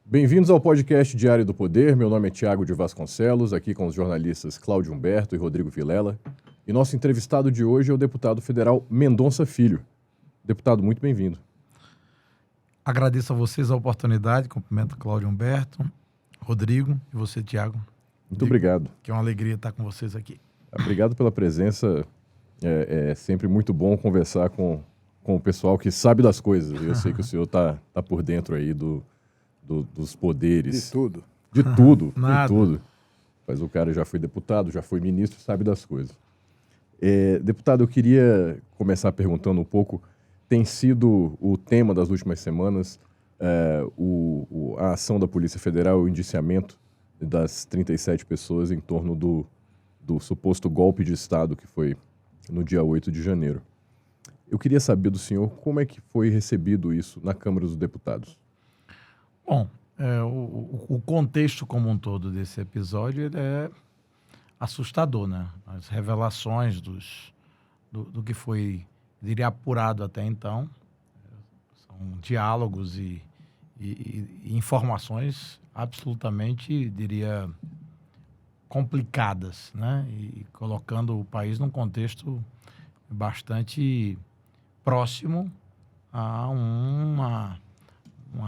Bem-vindos ao podcast Diário do Poder. Meu nome é Tiago de Vasconcelos, aqui com os jornalistas Cláudio Humberto e Rodrigo Vilela. E nosso entrevistado de hoje é o deputado federal Mendonça Filho. Deputado, muito bem-vindo. Agradeço a vocês a oportunidade, cumprimento Cláudio Humberto, Rodrigo e você, Tiago. Muito obrigado. Que é uma alegria estar com vocês aqui. Obrigado pela presença. É sempre muito bom conversar com o pessoal que sabe das coisas. Eu sei que o senhor está por dentro aí dos poderes. De tudo. De tudo, de Nada. tudo. Mas o cara já foi deputado, já foi ministro, sabe das coisas. Deputado, eu queria começar perguntando um pouco, tem sido o tema das últimas semanas a ação da Polícia Federal, o indiciamento das 37 pessoas em torno do suposto golpe de Estado que foi no dia 8 de janeiro. Eu queria saber do senhor como é que foi recebido isso na Câmara dos Deputados. Bom, o contexto como um todo desse episódio ele é assustador, né? As revelações do que foi, diria, apurado até então, são diálogos e informações absolutamente, diria, complicadas, né? E colocando o país num contexto bastante próximo a uma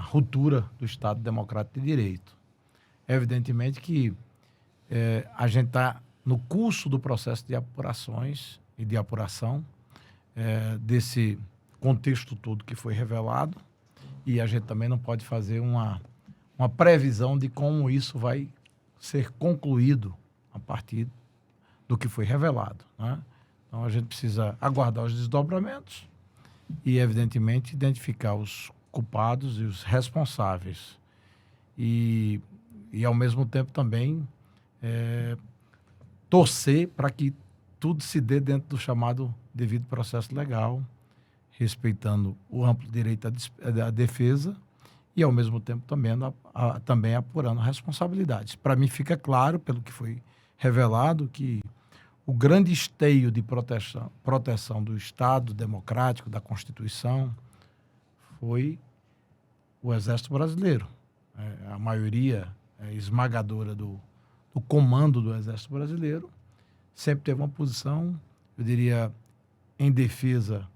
ruptura do Estado Democrático de Direito. Evidentemente que a gente está no curso do processo de apurações e de apuração desse contexto todo que foi revelado, e a gente também não pode fazer uma previsão de como isso vai ser concluído a partir do que foi revelado, né? Então a gente precisa aguardar os desdobramentos e, evidentemente, identificar os culpados e os responsáveis. E ao mesmo tempo, também torcer para que tudo se dê dentro do chamado devido processo legal, respeitando o amplo direito à defesa e, ao mesmo tempo, também apurando responsabilidades. Para mim, fica claro, pelo que foi revelado, que o grande esteio de proteção do Estado democrático, da Constituição, foi o Exército Brasileiro. A maioria esmagadora do comando do Exército Brasileiro sempre teve uma posição, eu diria, em defesa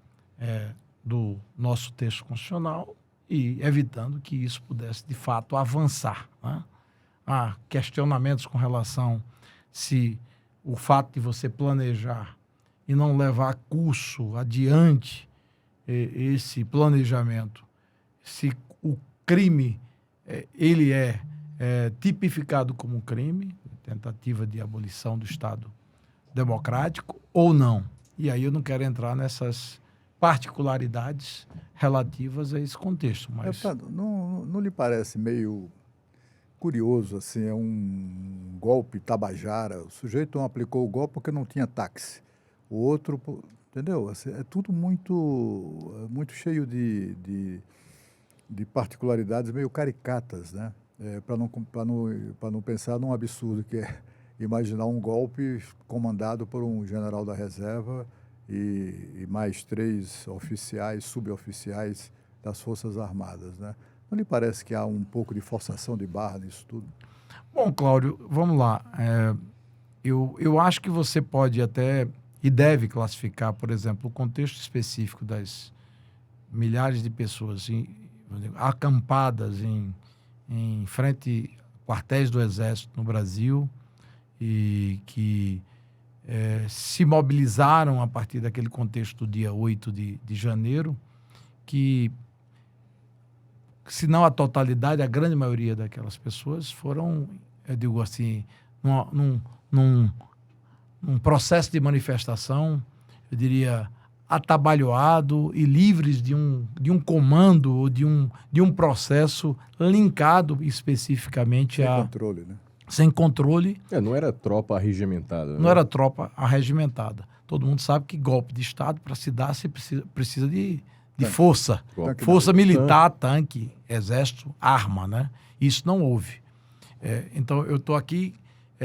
do nosso texto constitucional e evitando que isso pudesse, de fato, avançar, né? Há questionamentos com relação se o fato de você planejar e não levar a curso adiante esse planejamento, se o crime ele é tipificado como crime, tentativa de abolição do Estado Democrático ou não. E aí eu não quero entrar nessas particularidades relativas a esse contexto. Mas Não lhe parece meio curioso, assim, é um golpe tabajara? O sujeito não aplicou o golpe porque não tinha táxi. O outro, entendeu? Assim, é tudo muito cheio de particularidades meio caricatas, né? Para não pensar num absurdo que é imaginar um golpe comandado por um general da reserva e mais 3 oficiais, suboficiais das Forças Armadas, né? Não lhe parece que há um pouco de forçação de barra nisso tudo? Bom, Cláudio, vamos lá. Eu acho que você pode até e deve classificar, por exemplo, o contexto específico das milhares de pessoas acampadas em frente a quartéis do Exército no Brasil e que se mobilizaram a partir daquele contexto do dia 8 de janeiro, que, se não a totalidade, a grande maioria daquelas pessoas foram, eu digo assim, num processo de manifestação, eu diria, atabalhoado e livres de um comando ou de um processo linkado especificamente Sem controle, né? Sem controle. Não era tropa arregimentada. Não era tropa arregimentada. Todo mundo sabe que golpe de Estado, para se dar, você precisa de força. Força militar, tanque, exército, arma, né? Isso não houve. Então, eu estou aqui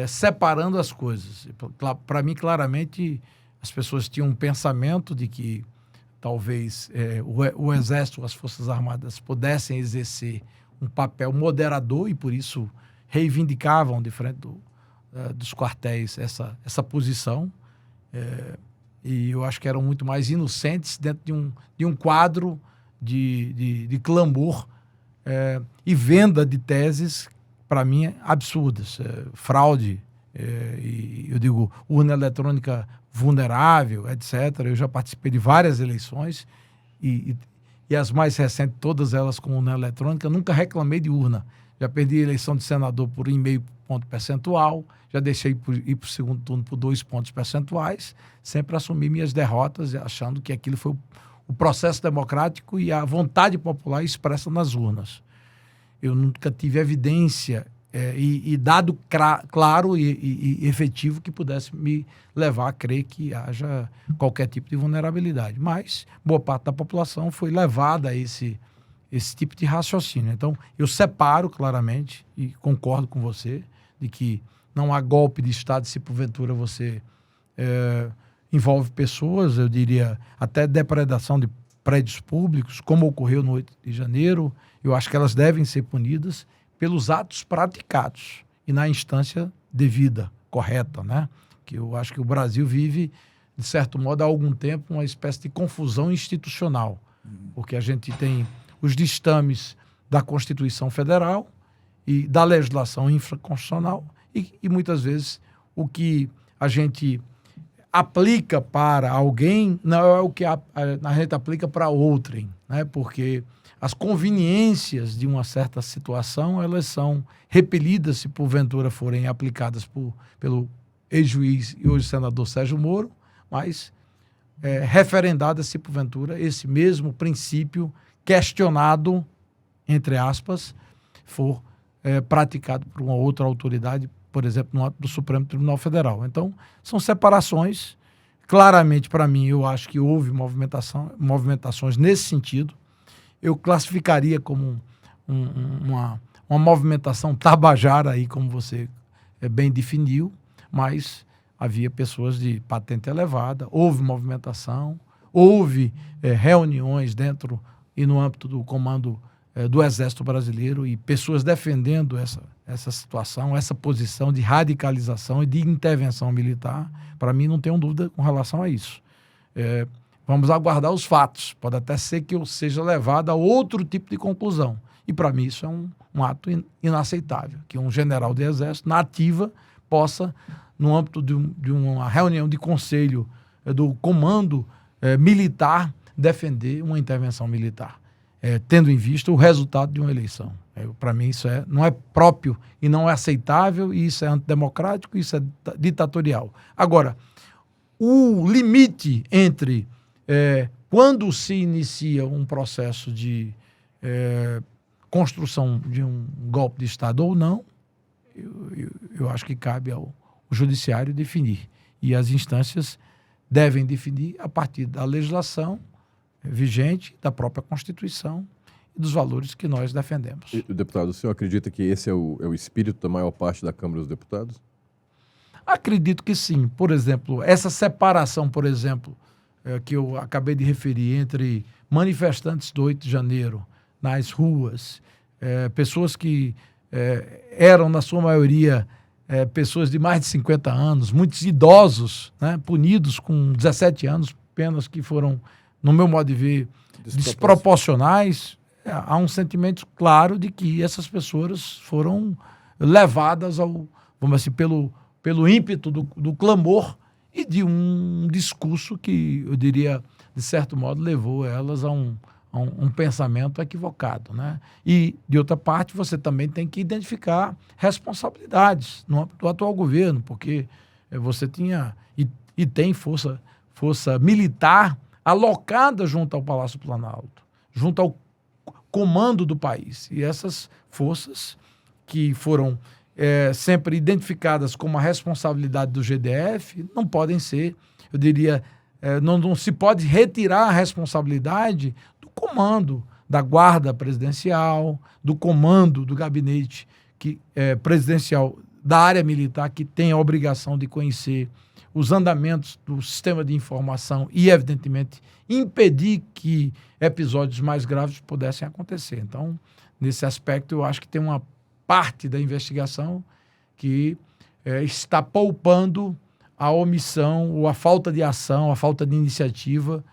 separando as coisas. Para mim, claramente, as pessoas tinham um pensamento de que talvez o Exército, as Forças Armadas pudessem exercer um papel moderador e, por isso, reivindicavam de frente dos quartéis essa posição. E eu acho que eram muito mais inocentes dentro de um quadro de clamor e venda de teses, para mim, absurdas. Fraude, e eu digo urna eletrônica vulnerável, etc. Eu já participei de várias eleições e as mais recentes, todas elas com urna eletrônica, nunca reclamei de urna. Já perdi a eleição de senador por 1,5 ponto percentual, já deixei ir para o segundo turno por 2 pontos percentuais, sempre assumi minhas derrotas, achando que aquilo foi o processo democrático e a vontade popular expressa nas urnas. Eu nunca tive evidência e dado claro e efetivo que pudesse me levar a crer que haja qualquer tipo de vulnerabilidade. Mas boa parte da população foi levada a esse tipo de raciocínio. Então, eu separo claramente e concordo com você de que não há golpe de Estado se porventura você envolve pessoas, eu diria, até depredação de prédios públicos, como ocorreu no 8 de janeiro. Eu acho que elas devem ser punidas pelos atos praticados e na instância devida, correta, né? Que eu acho que o Brasil vive, de certo modo, há algum tempo, uma espécie de confusão institucional, porque a gente tem os ditames da Constituição Federal e da legislação infraconstitucional e muitas vezes o que a gente aplica para alguém não é o que a gente aplica para outrem, né? Porque as conveniências de uma certa situação, elas são repelidas se porventura forem aplicadas pelo ex-juiz e hoje senador Sérgio Moro, mas referendadas se porventura esse mesmo princípio questionado, entre aspas, for praticado por uma outra autoridade, por exemplo, no âmbito do Supremo Tribunal Federal. Então, são separações. Claramente, para mim, eu acho que houve movimentações nesse sentido. Eu classificaria como uma movimentação tabajara, aí, como você bem definiu, mas havia pessoas de patente elevada, houve movimentação, houve reuniões dentro e no âmbito do comando do Exército Brasileiro e pessoas defendendo essa situação, essa posição de radicalização e de intervenção militar. Para mim, não tenho dúvida com relação a isso. Vamos aguardar os fatos. Pode até ser que eu seja levado a outro tipo de conclusão. E, para mim, isso é um ato inaceitável, que um general do Exército, na ativa, possa, no âmbito de uma reunião de conselho do comando militar, defender uma intervenção militar, tendo em vista o resultado de uma eleição. Para mim, isso não é próprio e não é aceitável, e isso é antidemocrático, isso é ditatorial. Agora, o limite entre quando se inicia um processo de construção de um golpe de Estado ou não, eu acho que cabe ao Judiciário definir. E as instâncias devem definir a partir da legislação vigente, da própria Constituição e dos valores que nós defendemos. E, deputado, o senhor acredita que esse é o espírito da maior parte da Câmara dos Deputados? Acredito que sim. Por exemplo, essa separação, por exemplo, que eu acabei de referir entre manifestantes do 8 de janeiro nas ruas, pessoas que eram, na sua maioria, pessoas de mais de 50 anos, muitos idosos, né, punidos com 17 anos, penas que foram, no meu modo de ver, desproporcionais. Há um sentimento claro de que essas pessoas foram levadas vamos dizer, pelo ímpeto do clamor e de um discurso que, eu diria, de certo modo, levou elas a um pensamento equivocado, né? E, de outra parte, você também tem que identificar responsabilidades no âmbito do atual governo, porque você tinha e tem força militar alocada junto ao Palácio Planalto, junto ao comando do país. E essas forças que foram sempre identificadas como a responsabilidade do GDF não podem ser, eu diria, não se pode retirar a responsabilidade do comando da Guarda Presidencial, do comando do gabinete presidencial da área militar, que tem a obrigação de conhecer os andamentos do sistema de informação e, evidentemente, impedir que episódios mais graves pudessem acontecer. Então, nesse aspecto, eu acho que tem uma parte da investigação que está poupando a omissão ou a falta de ação, a falta de iniciativa,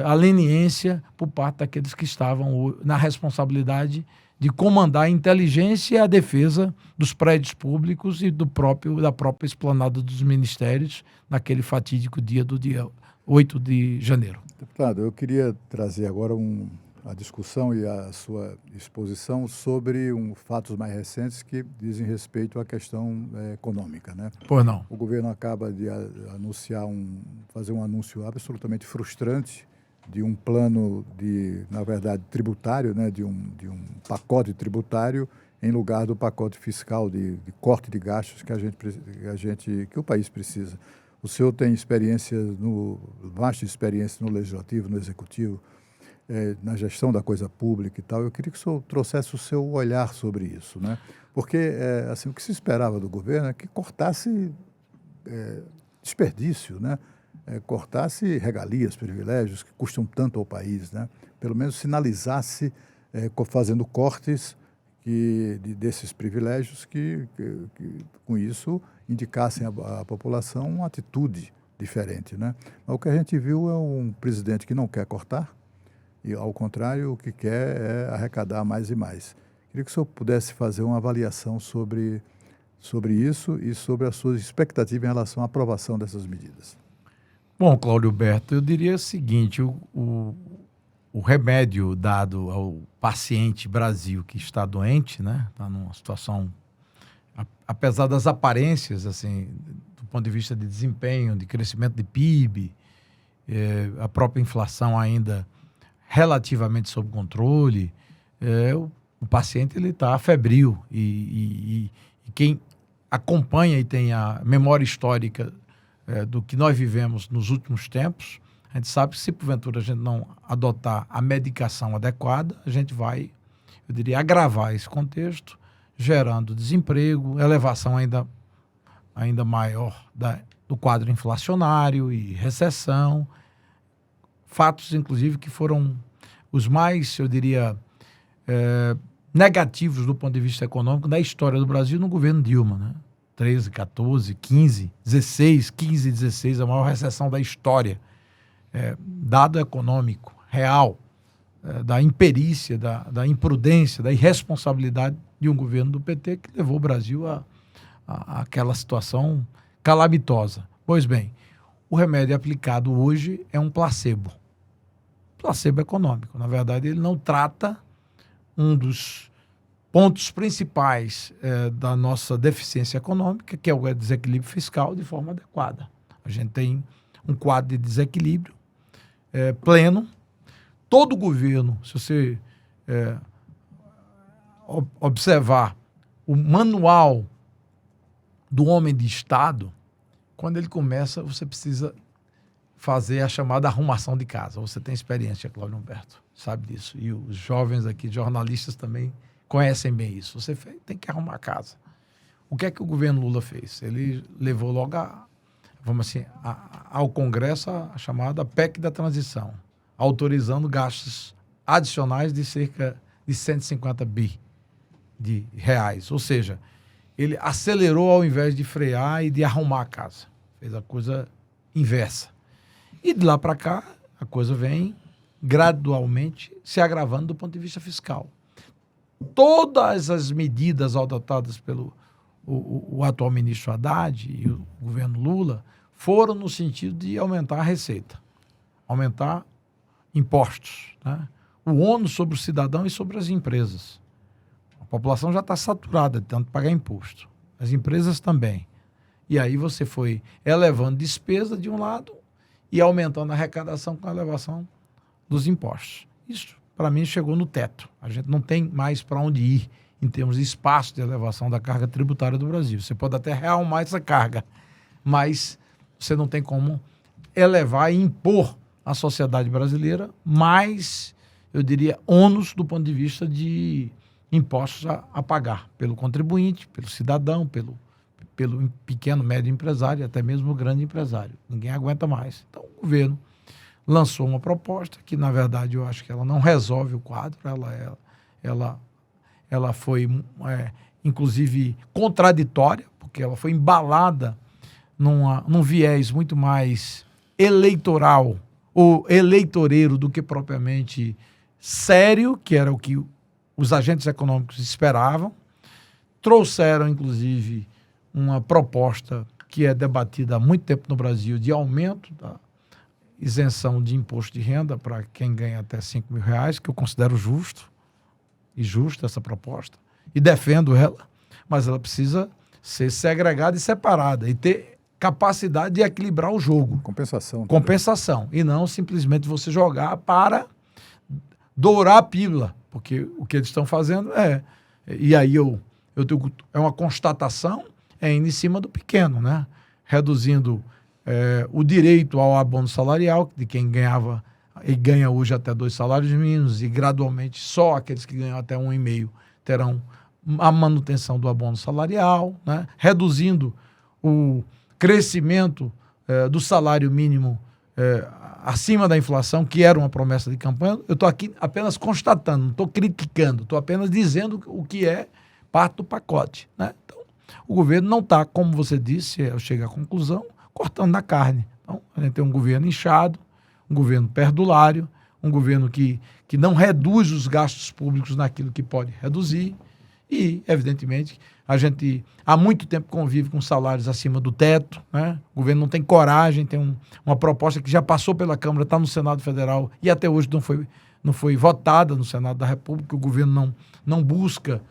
a leniência por parte daqueles que estavam na responsabilidade de comandar a inteligência e a defesa dos prédios públicos e da própria esplanada dos ministérios naquele fatídico dia do dia 8 de janeiro. Deputado, eu queria trazer agora a discussão e a sua exposição sobre fatos mais recentes que dizem respeito à questão econômica, né? Pois não. O governo acaba de anunciar fazer um anúncio absolutamente frustrante de um plano na verdade, tributário, né? de um pacote tributário em lugar do pacote fiscal de corte de gastos que o país precisa. O senhor tem vasta experiência no Legislativo, no Executivo, na gestão da coisa pública e tal. Eu queria que o senhor trouxesse o seu olhar sobre isso, né? Porque assim, o que se esperava do governo é que cortasse desperdício, né? Cortasse regalias, privilégios que custam tanto ao país, né? Pelo menos sinalizasse fazendo cortes desses privilégios que com isso indicassem à população uma atitude diferente, né? Mas o que a gente viu é um presidente que não quer cortar e, ao contrário, o que quer é arrecadar mais e mais. Queria que o senhor pudesse fazer uma avaliação sobre isso e sobre as suas expectativas em relação à aprovação dessas medidas. Bom, Cláudio Berto, eu diria o seguinte, o remédio dado ao paciente Brasil que está doente, né, está numa situação, apesar das aparências, assim, do ponto de vista de desempenho, de crescimento de PIB, a própria inflação ainda relativamente sob controle, o paciente ele está febril e quem acompanha e tem a memória histórica do que nós vivemos nos últimos tempos, a gente sabe que se porventura a gente não adotar a medicação adequada, a gente vai, eu diria, agravar esse contexto, gerando desemprego, elevação ainda maior do quadro inflacionário e recessão, fatos, inclusive, que foram os mais, eu diria, negativos do ponto de vista econômico da história do Brasil no governo Dilma, né? 13, 14, 15, 16, 15 e 16, a maior recessão da história. Dado econômico real, da imperícia, da imprudência, da irresponsabilidade de um governo do PT que levou o Brasil a aquela situação calamitosa. Pois bem, o remédio aplicado hoje é um placebo econômico. Na verdade, ele não trata um dos pontos principais da nossa deficiência econômica, que é o desequilíbrio fiscal, de forma adequada. A gente tem um quadro de desequilíbrio pleno. Todo governo, se você observar o manual do homem de Estado, quando ele começa, você precisa fazer a chamada arrumação de casa. Você tem experiência, Cláudio Humberto, sabe disso. E os jovens aqui, jornalistas, também conhecem bem isso. Você tem que arrumar a casa. O que é que o governo Lula fez? Ele levou logo ao Congresso a chamada PEC da transição, autorizando gastos adicionais de cerca de 150 bi de reais. Ou seja, ele acelerou ao invés de frear e de arrumar a casa. Fez a coisa inversa. E de lá para cá, a coisa vem gradualmente se agravando do ponto de vista fiscal. Todas as medidas adotadas pelo o atual ministro Haddad e o governo Lula foram no sentido de aumentar a receita, aumentar impostos, né? O ônus sobre o cidadão e sobre as empresas. A população já está saturada de tanto pagar imposto. As empresas também. E aí você foi elevando despesa de um lado e aumentando a arrecadação com a elevação dos impostos. Isso, para mim, chegou no teto. A gente não tem mais para onde ir em termos de espaço de elevação da carga tributária do Brasil. Você pode até realmar essa carga, mas você não tem como elevar e impor à sociedade brasileira mais, eu diria, ônus do ponto de vista de impostos a pagar pelo contribuinte, pelo cidadão, pelo pequeno, médio empresário, até mesmo o grande empresário. Ninguém aguenta mais. Então, o governo lançou uma proposta que, na verdade, eu acho que ela não resolve o quadro, ela ela foi, inclusive, contraditória, porque ela foi embalada num viés muito mais eleitoral ou eleitoreiro do que propriamente sério, que era o que os agentes econômicos esperavam. Trouxeram, inclusive, uma proposta que é debatida há muito tempo no Brasil de aumento da isenção de imposto de renda para quem ganha até R$5.000, que eu considero justo e justa essa proposta, e defendo ela, mas ela precisa ser segregada e separada e ter capacidade de equilibrar o jogo. Compensação. Compensação. E não simplesmente você jogar para dourar a pílula, porque o que eles estão fazendo e aí é uma constatação, indo em cima do pequeno, né? Reduzindo o direito ao abono salarial de quem ganhava e ganha hoje até 2 salários mínimos, e gradualmente só aqueles que ganham até 1,5 terão a manutenção do abono salarial, né? Reduzindo o crescimento do salário mínimo acima da inflação, que era uma promessa de campanha. Eu estou aqui apenas constatando, não estou criticando, estou apenas dizendo o que é parte do pacote, né? Então, o governo não está, como você disse, eu chego à conclusão, cortando na carne. Então, a gente tem um governo inchado, um governo perdulário, um governo que não reduz os gastos públicos naquilo que pode reduzir e, evidentemente, a gente há muito tempo convive com salários acima do teto, né? O governo não tem coragem, tem uma proposta que já passou pela Câmara, está no Senado Federal e até hoje não foi votada no Senado da República. O governo não busca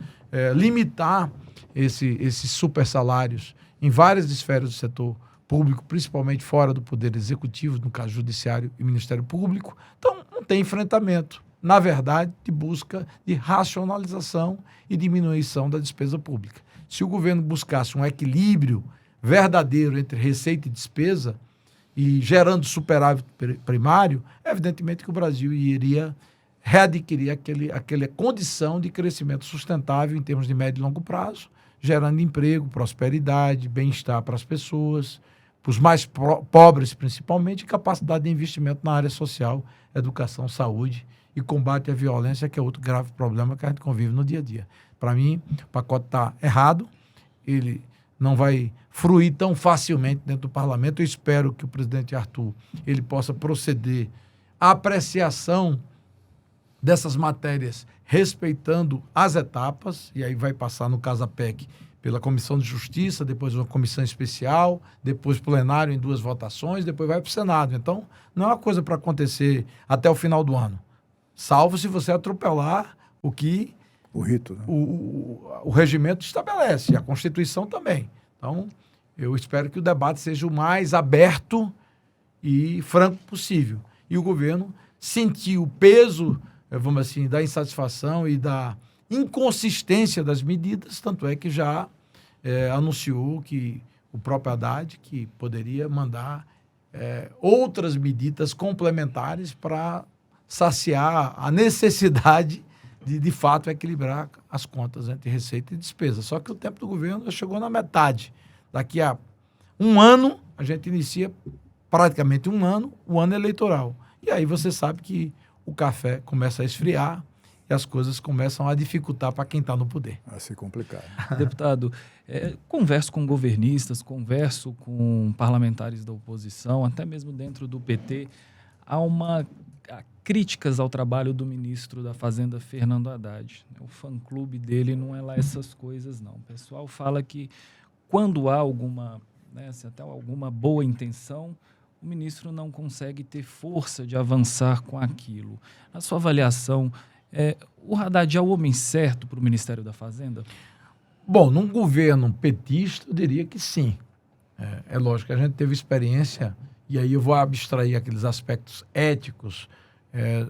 limitar esses super salários em várias esferas do setor público, principalmente fora do Poder Executivo, no caso Judiciário e Ministério Público. Então, não tem enfrentamento, na verdade, de busca de racionalização e diminuição da despesa pública. Se o governo buscasse um equilíbrio verdadeiro entre receita e despesa, e gerando superávit primário, evidentemente que o Brasil iria readquirir aquela condição de crescimento sustentável em termos de médio e longo prazo, gerando emprego, prosperidade, bem-estar para as pessoas, para os mais pobres principalmente, e capacidade de investimento na área social, educação, saúde e combate à violência, que é outro grave problema que a gente convive no dia a dia. Para mim, o pacote está errado, ele não vai fruir tão facilmente dentro do parlamento. Eu espero que o presidente Arthur ele possa proceder à apreciação dessas matérias, respeitando as etapas, e aí vai passar, no caso a PEC, pela Comissão de Justiça, depois uma comissão especial, depois plenário em 2 votações, depois vai para o Senado. Então, não é uma coisa para acontecer até o final do ano, salvo se você atropelar o que o rito, né? o regimento estabelece, a Constituição também. Então, eu espero que o debate seja o mais aberto e franco possível. E o governo sentir o peso, vamos assim, da insatisfação e da inconsistência das medidas, tanto é que já anunciou que o próprio Haddad que poderia mandar outras medidas complementares para saciar a necessidade de fato, equilibrar as contas entre receita e despesa. Só que o tempo do governo já chegou na metade. Daqui a um ano, a gente inicia praticamente um ano, o ano eleitoral. E aí você sabe que o café começa a esfriar e as coisas começam a dificultar para quem está no poder. Vai ser complicado. Deputado, converso com governistas, converso com parlamentares da oposição, até mesmo dentro do PT, há críticas ao trabalho do ministro da Fazenda, Fernando Haddad. O fã-clube dele não é lá essas coisas, não. O pessoal fala que quando há alguma boa intenção, o ministro não consegue ter força de avançar com aquilo. Na sua avaliação, o Haddad é o homem certo para o Ministério da Fazenda? Bom, num governo petista, eu diria que sim. É lógico que a gente teve experiência, e aí eu vou abstrair aqueles aspectos éticos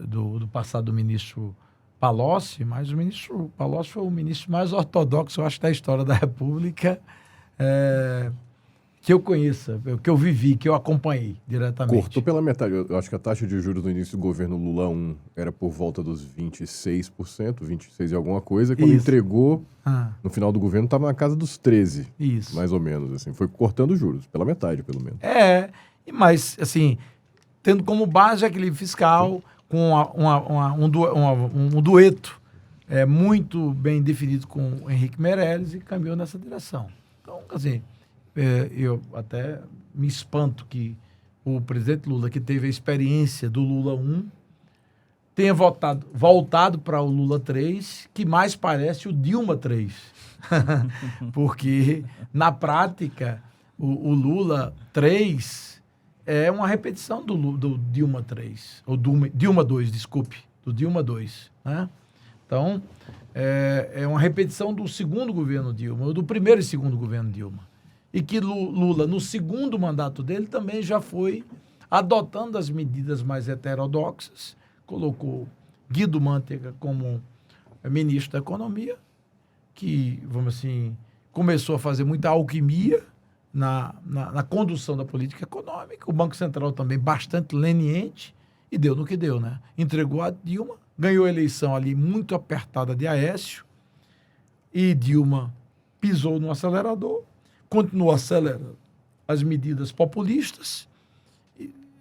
do passado do ministro Palocci, mas o ministro Palocci foi o ministro mais ortodoxo, eu acho, da história da República, que eu conheça, que eu vivi, que eu acompanhei diretamente. Cortou pela metade. Eu acho que a taxa de juros no início do governo Lula 1 era por volta dos 26%, 26% e alguma coisa, e quando entregou, no final do governo, estava na casa dos 13%, Isso. Mais ou menos. Assim. Foi cortando juros, pela metade, pelo menos. Mas, assim, tendo como base o equilíbrio fiscal, com um dueto muito bem definido com o Henrique Meirelles e caminhou nessa direção. Então, assim, eu até me espanto que o presidente Lula, que teve a experiência do Lula 1, tenha voltado para o Lula 3, que mais parece o Dilma 3. Porque, na prática, o Lula 3 é uma repetição do Dilma 3, ou Dilma 2, desculpe, do Dilma 2, né? Então, é uma repetição do segundo governo Dilma, ou do primeiro e segundo governo Dilma. E que Lula, no segundo mandato dele, também já foi adotando as medidas mais heterodoxas, colocou Guido Mantega como ministro da Economia, que, vamos assim, começou a fazer muita alquimia na condução da política econômica. O Banco Central também bastante leniente, e deu no que deu, né? Entregou a Dilma, ganhou a eleição ali muito apertada de Aécio, e Dilma pisou no acelerador, continuou acelerando as medidas populistas,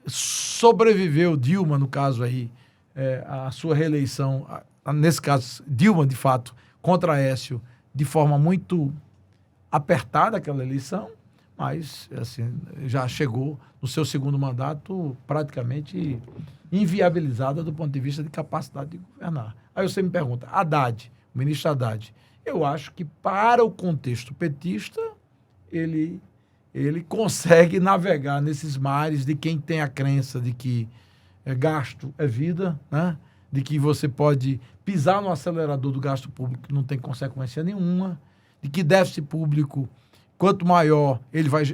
sobreviveu Dilma, no caso aí, a sua reeleição, nesse caso, Dilma, de fato, contra Aécio, de forma muito apertada aquela eleição, mas assim, já chegou no seu segundo mandato praticamente inviabilizada do ponto de vista de capacidade de governar. Aí você me pergunta, Haddad, o ministro Haddad, eu acho que para o contexto petista, ele consegue navegar nesses mares de quem tem a crença de que gasto é vida, né? De que você pode pisar no acelerador do gasto público que não tem consequência nenhuma, de que déficit público, quanto maior, ele vai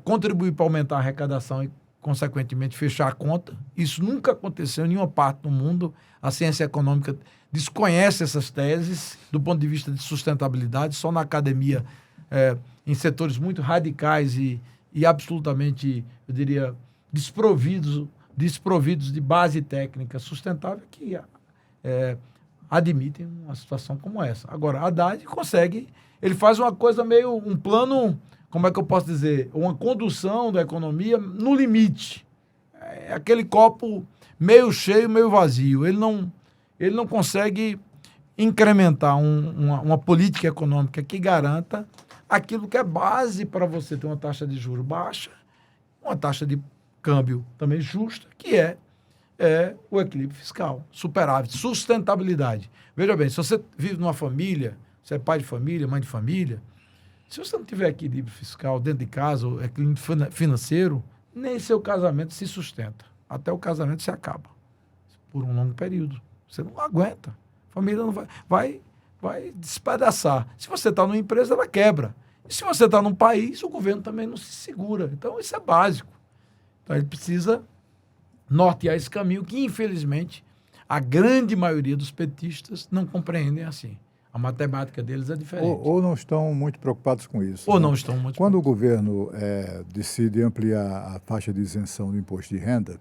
contribuir para aumentar a arrecadação e, consequentemente, fechar a conta. Isso nunca aconteceu em nenhuma parte do mundo. A ciência econômica desconhece essas teses do ponto de vista de sustentabilidade, só na academia, em setores muito radicais e absolutamente, eu diria, desprovidos de base técnica sustentável que admitem uma situação como essa. Agora, Haddad consegue, ele faz uma coisa meio, um plano, como é que eu posso dizer, uma condução da economia no limite. É aquele copo meio cheio, meio vazio. Ele não consegue incrementar uma política econômica que garanta aquilo que é base para você ter uma taxa de juros baixa, uma taxa de câmbio também justa, que é o equilíbrio fiscal, superávit, sustentabilidade. Veja bem, se você vive numa família, você é pai de família, mãe de família, se você não tiver equilíbrio fiscal dentro de casa, ou equilíbrio financeiro, nem seu casamento se sustenta. Até o casamento se acaba, por um longo período. Você não aguenta. A família não vai despedaçar. Se você está numa empresa, ela quebra. E se você está num país, o governo também não se segura. Então, isso é básico. Então, ele precisa nortear esse caminho que, infelizmente, a grande maioria dos petistas não compreendem assim. A matemática deles é diferente. Ou não estão muito preocupados com isso. Ou né? não estão muito Quando o governo decide ampliar a faixa de isenção do imposto de renda,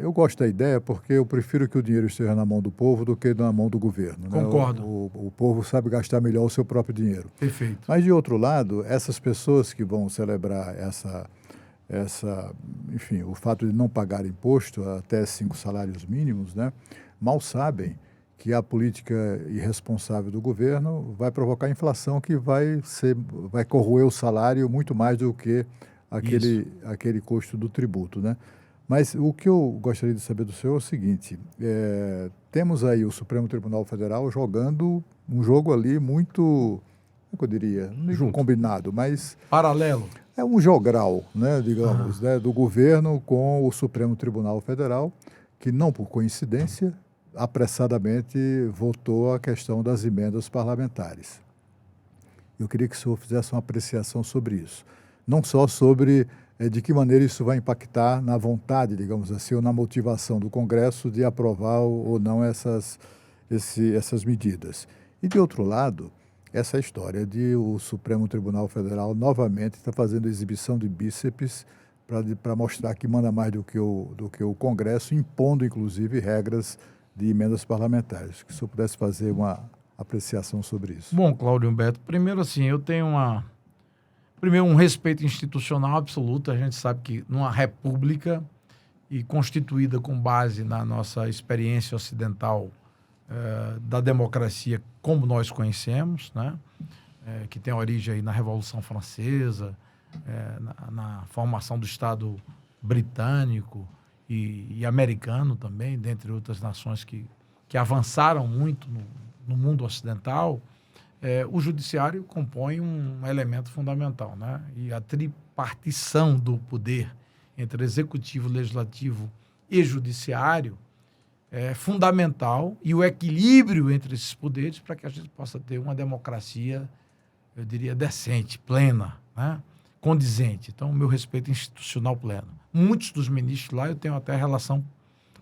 eu gosto da ideia porque eu prefiro que o dinheiro esteja na mão do povo do que na mão do governo. Concordo. Né? O povo sabe gastar melhor o seu próprio dinheiro. Perfeito. Mas, de outro lado, essas pessoas que vão celebrar enfim, o fato de não pagar imposto até 5 salários mínimos, né, mal sabem que a política irresponsável do governo vai provocar inflação que vai corroer o salário muito mais do que aquele custo do tributo, né? Mas o que eu gostaria de saber do senhor é o seguinte, temos aí o Supremo Tribunal Federal jogando um jogo ali muito, como eu diria, não digo combinado, mas... Paralelo. É um jogral, né, digamos, né, do governo com o Supremo Tribunal Federal, que não por coincidência, apressadamente votou a questão das emendas parlamentares. Eu queria que o senhor fizesse uma apreciação sobre isso. Não só sobre de que maneira isso vai impactar na vontade, digamos assim, ou na motivação do Congresso de aprovar ou não essas medidas. E, de outro lado, essa história de o Supremo Tribunal Federal novamente está fazendo exibição de bíceps para mostrar que manda mais do que o Congresso, impondo, inclusive, regras de emendas parlamentares. Que o senhor pudesse fazer uma apreciação sobre isso. Bom, Cláudio Humberto, primeiro assim, eu tenho um respeito institucional absoluto. A gente sabe que numa república e constituída com base na nossa experiência ocidental da democracia como nós conhecemos, né? Que tem origem aí na Revolução Francesa, na formação do Estado britânico e americano também, dentre outras nações que avançaram muito no mundo ocidental. O judiciário compõe um elemento fundamental, né? E a tripartição do poder entre executivo, legislativo e judiciário é fundamental, e o equilíbrio entre esses poderes para que a gente possa ter uma democracia, eu diria, decente, plena, né? Condizente. Então, meu respeito institucional pleno. Muitos dos ministros lá eu tenho até relação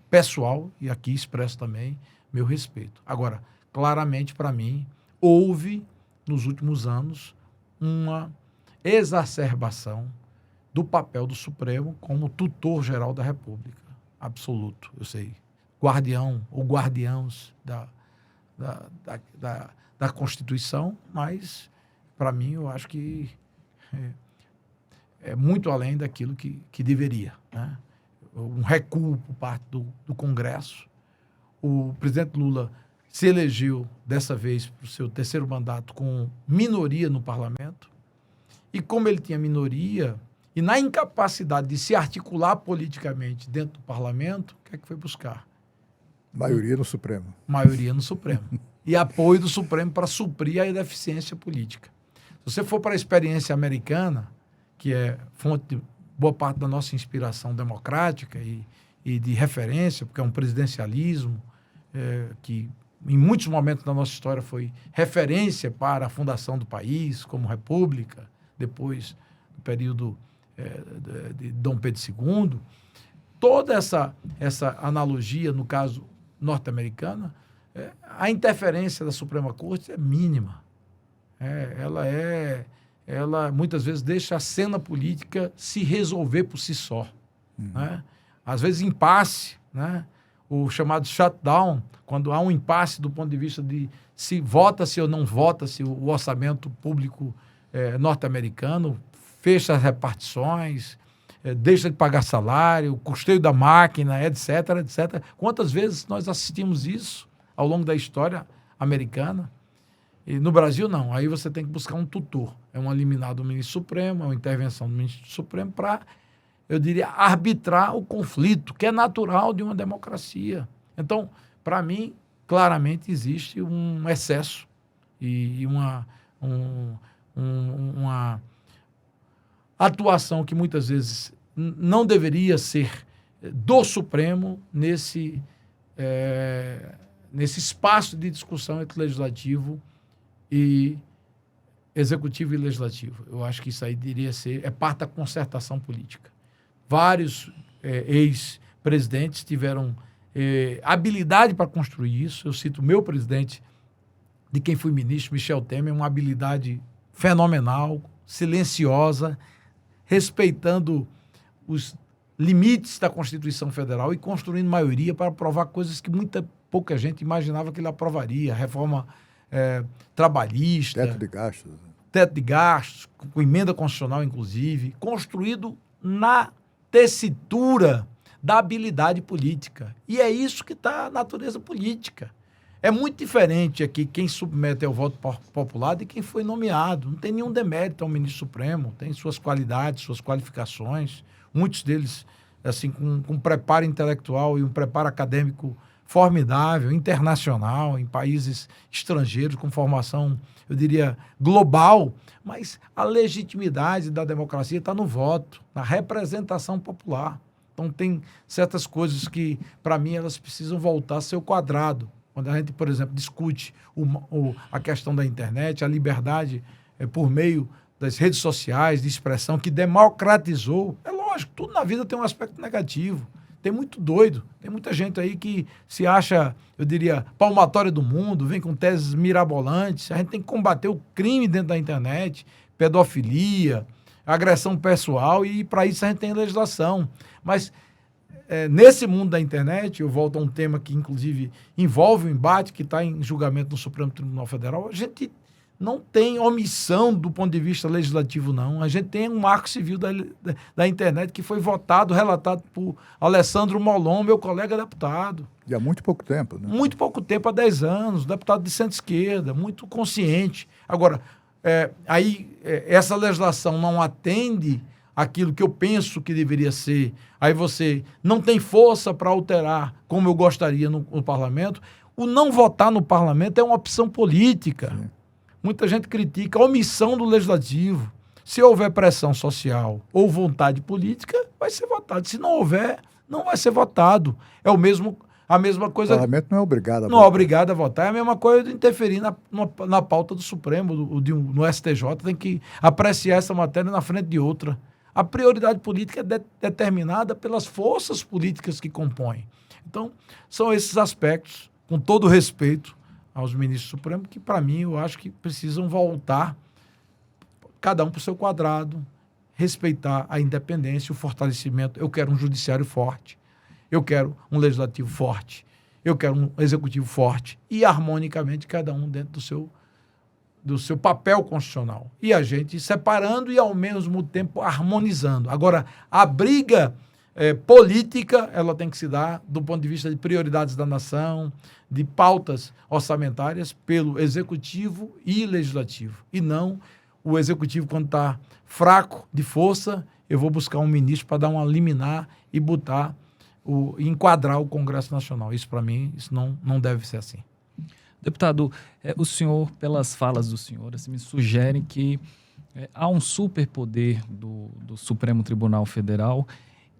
pessoal, e aqui expresso também meu respeito. Agora, claramente, para mim, houve, nos últimos anos, uma exacerbação do papel do Supremo como tutor-geral da República. Absoluto, eu sei. Guardião ou guardiãos da Constituição, mas, para mim, eu acho que é muito além daquilo que deveria, né? Um recuo por parte do Congresso. O presidente Lula se elegeu, dessa vez, para o seu terceiro mandato, com minoria no parlamento. E como ele tinha minoria, e na incapacidade de se articular politicamente dentro do parlamento, o que é que foi buscar? Maioria no Supremo. Maioria no Supremo. E apoio do Supremo para suprir a deficiência política. Se você for para a experiência americana, que é fonte de boa parte da nossa inspiração democrática e de referência, porque é um presidencialismo que, em muitos momentos da nossa história, foi referência para a fundação do país, como república, depois do período de Dom Pedro II. Toda essa analogia, no caso norte-americana, a interferência da Suprema Corte é mínima. Ela muitas vezes deixa a cena política se resolver por si só. Né? Às vezes, impasse, né? O chamado shutdown, quando há um impasse do ponto de vista de se vota-se ou não vota-se o orçamento público norte-americano, fecha as repartições, deixa de pagar salário, custeio da máquina, etc, etc. Quantas vezes nós assistimos isso ao longo da história americana? E no Brasil, não. Aí você tem que buscar um tutor. É um liminar do ministro Supremo, é uma intervenção do ministro Supremo para, eu diria, arbitrar o conflito, que é natural de uma democracia. Então, para mim, claramente existe um excesso e uma atuação que muitas vezes não deveria ser do Supremo nesse espaço de discussão entre legislativo e executivo e legislativo. Eu acho que isso aí deveria ser, parte da concertação política. Vários ex-presidentes tiveram habilidade para construir isso. Eu cito o meu presidente, de quem fui ministro, Michel Temer, uma habilidade fenomenal, silenciosa, respeitando os limites da Constituição Federal e construindo maioria para aprovar coisas que pouca gente imaginava que ele aprovaria. Reforma trabalhista. Teto de gastos, com emenda constitucional, inclusive, construído na tessitura da habilidade política. E é isso que está a natureza política. É muito diferente aqui quem submete ao voto popular de quem foi nomeado. Não tem nenhum demérito ao ministro Supremo, tem suas qualidades, suas qualificações, muitos deles assim, com preparo intelectual e um preparo acadêmico formidável, internacional, em países estrangeiros, com formação, eu diria, global, mas a legitimidade da democracia está no voto, na representação popular. Então, tem certas coisas que, para mim, elas precisam voltar a ser o quadrado. Quando a gente, por exemplo, discute a questão da internet, a liberdade por meio das redes sociais, de expressão, que democratizou, é lógico, tudo na vida tem um aspecto negativo. Tem muito doido, tem muita gente aí que se acha, eu diria, palmatória do mundo, vem com teses mirabolantes. A gente tem que combater o crime dentro da internet, pedofilia, agressão pessoal, e para isso a gente tem legislação. Mas nesse mundo da internet, eu volto a um tema que, inclusive, envolve o embate que está em julgamento no Supremo Tribunal Federal, a gente não tem omissão do ponto de vista legislativo, não. A gente tem um marco civil da internet que foi votado, relatado por Alessandro Molon, meu colega deputado. E há muito pouco tempo, né? Muito pouco tempo, há 10 anos, deputado de centro-esquerda, muito consciente. Agora, essa legislação não atende aquilo que eu penso que deveria ser. Aí você não tem força para alterar como eu gostaria no parlamento. O não votar no parlamento é uma opção política. Sim. Muita gente critica a omissão do legislativo. Se houver pressão social ou vontade política, vai ser votado. Se não houver, não vai ser votado. É a mesma coisa. O parlamento não é obrigado a votar. Não é obrigado a votar. É a mesma coisa de interferir na pauta do Supremo, no STJ. Tem que apreciar essa matéria na frente de outra. A prioridade política é determinada pelas forças políticas que compõem. Então, são esses aspectos, com todo respeito aos ministros do Supremo, que, para mim, eu acho que precisam voltar, cada um para o seu quadrado, respeitar a independência, o fortalecimento. Eu quero um judiciário forte, eu quero um legislativo forte, eu quero um executivo forte e, harmonicamente, cada um dentro do seu papel constitucional. E a gente separando e, ao mesmo tempo, harmonizando. Agora, a briga política, ela tem que se dar do ponto de vista de prioridades da nação, de pautas orçamentárias pelo executivo e legislativo. E não o executivo, quando está fraco de força, eu vou buscar um ministro para dar uma liminar e enquadrar o Congresso Nacional. Isso, para mim, isso não deve ser assim. Deputado, o senhor, pelas falas do senhor, assim, me sugere que há um superpoder do Supremo Tribunal Federal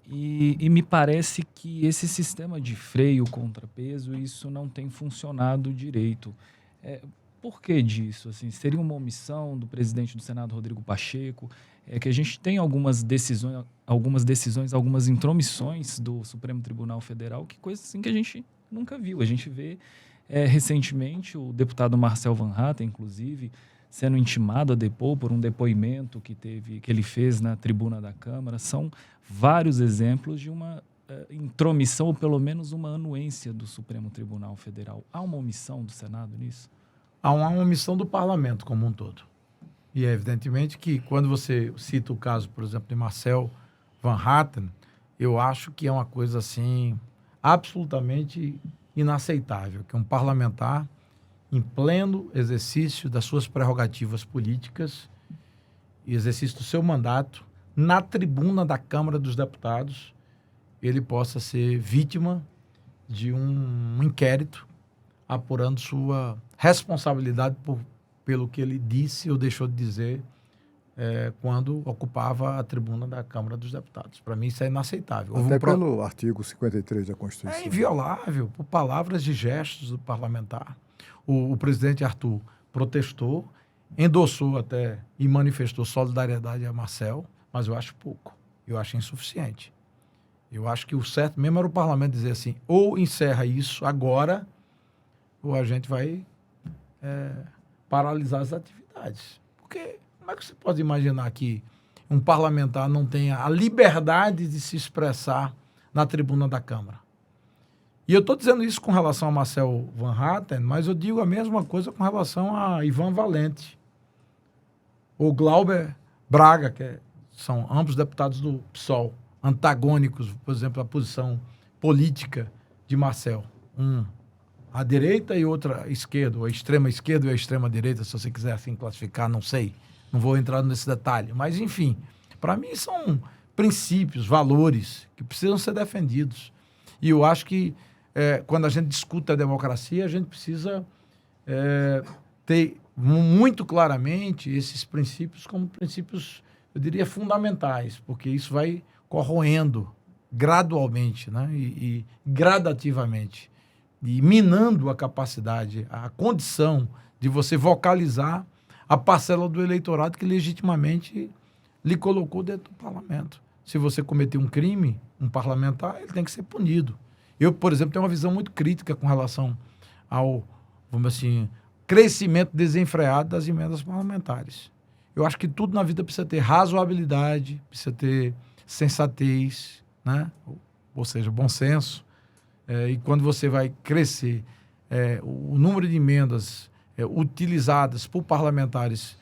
e me parece que esse sistema de freio, contrapeso, isso não tem funcionado direito. Por que disso? Assim, seria uma omissão do presidente do Senado, Rodrigo Pacheco, que a gente tem algumas decisões, algumas intromissões do Supremo Tribunal Federal, que coisa assim que a gente nunca viu. A gente vê recentemente o deputado Marcel Van Hatten, inclusive, sendo intimado a depor por um depoimento que ele fez na tribuna da Câmara. São vários exemplos de uma intromissão, ou pelo menos uma anuência do Supremo Tribunal Federal. Há uma omissão do Senado nisso? Há uma omissão do parlamento como um todo. E é evidentemente que, quando você cita o caso, por exemplo, de Marcel Van Hatten, eu acho que é uma coisa assim absolutamente inaceitável, que um parlamentar, em pleno exercício das suas prerrogativas políticas e exercício do seu mandato, na tribuna da Câmara dos Deputados, ele possa ser vítima de um inquérito apurando sua responsabilidade pelo que ele disse ou deixou de dizer quando ocupava a tribuna da Câmara dos Deputados. Para mim, isso é inaceitável. Até pelo artigo 53 da Constituição. É inviolável, por palavras e gestos do parlamentar. O presidente Arthur protestou, endossou até e manifestou solidariedade a Marcel, mas eu acho pouco, eu acho insuficiente. Eu acho que o certo mesmo era o parlamento dizer assim, ou encerra isso agora, ou a gente vai paralisar as atividades. Porque como é que você pode imaginar que um parlamentar não tenha a liberdade de se expressar na tribuna da Câmara? E eu estou dizendo isso com relação a Marcel Van Hatten, mas eu digo a mesma coisa com relação a Ivan Valente, ou Glauber Braga, que são ambos deputados do PSOL, antagônicos, por exemplo, à posição política de Marcel. Um à direita e outra à esquerda, ou a extrema esquerda e a extrema direita, se você quiser assim classificar, não sei. Não vou entrar nesse detalhe. Mas, enfim, para mim são princípios, valores que precisam ser defendidos. E eu acho que quando a gente discute a democracia, a gente precisa ter muito claramente esses princípios como princípios, eu diria, fundamentais, porque isso vai corroendo gradualmente, né? e gradativamente, e minando a capacidade, a condição de você vocalizar a parcela do eleitorado que legitimamente lhe colocou dentro do parlamento. Se você cometer um crime, um parlamentar, ele tem que ser punido. Eu, por exemplo, tenho uma visão muito crítica com relação ao, vamos assim, crescimento desenfreado das emendas parlamentares. Eu acho que tudo na vida precisa ter razoabilidade, precisa ter sensatez, né? Ou seja, bom senso. E quando você vai crescer o número de emendas utilizadas por parlamentares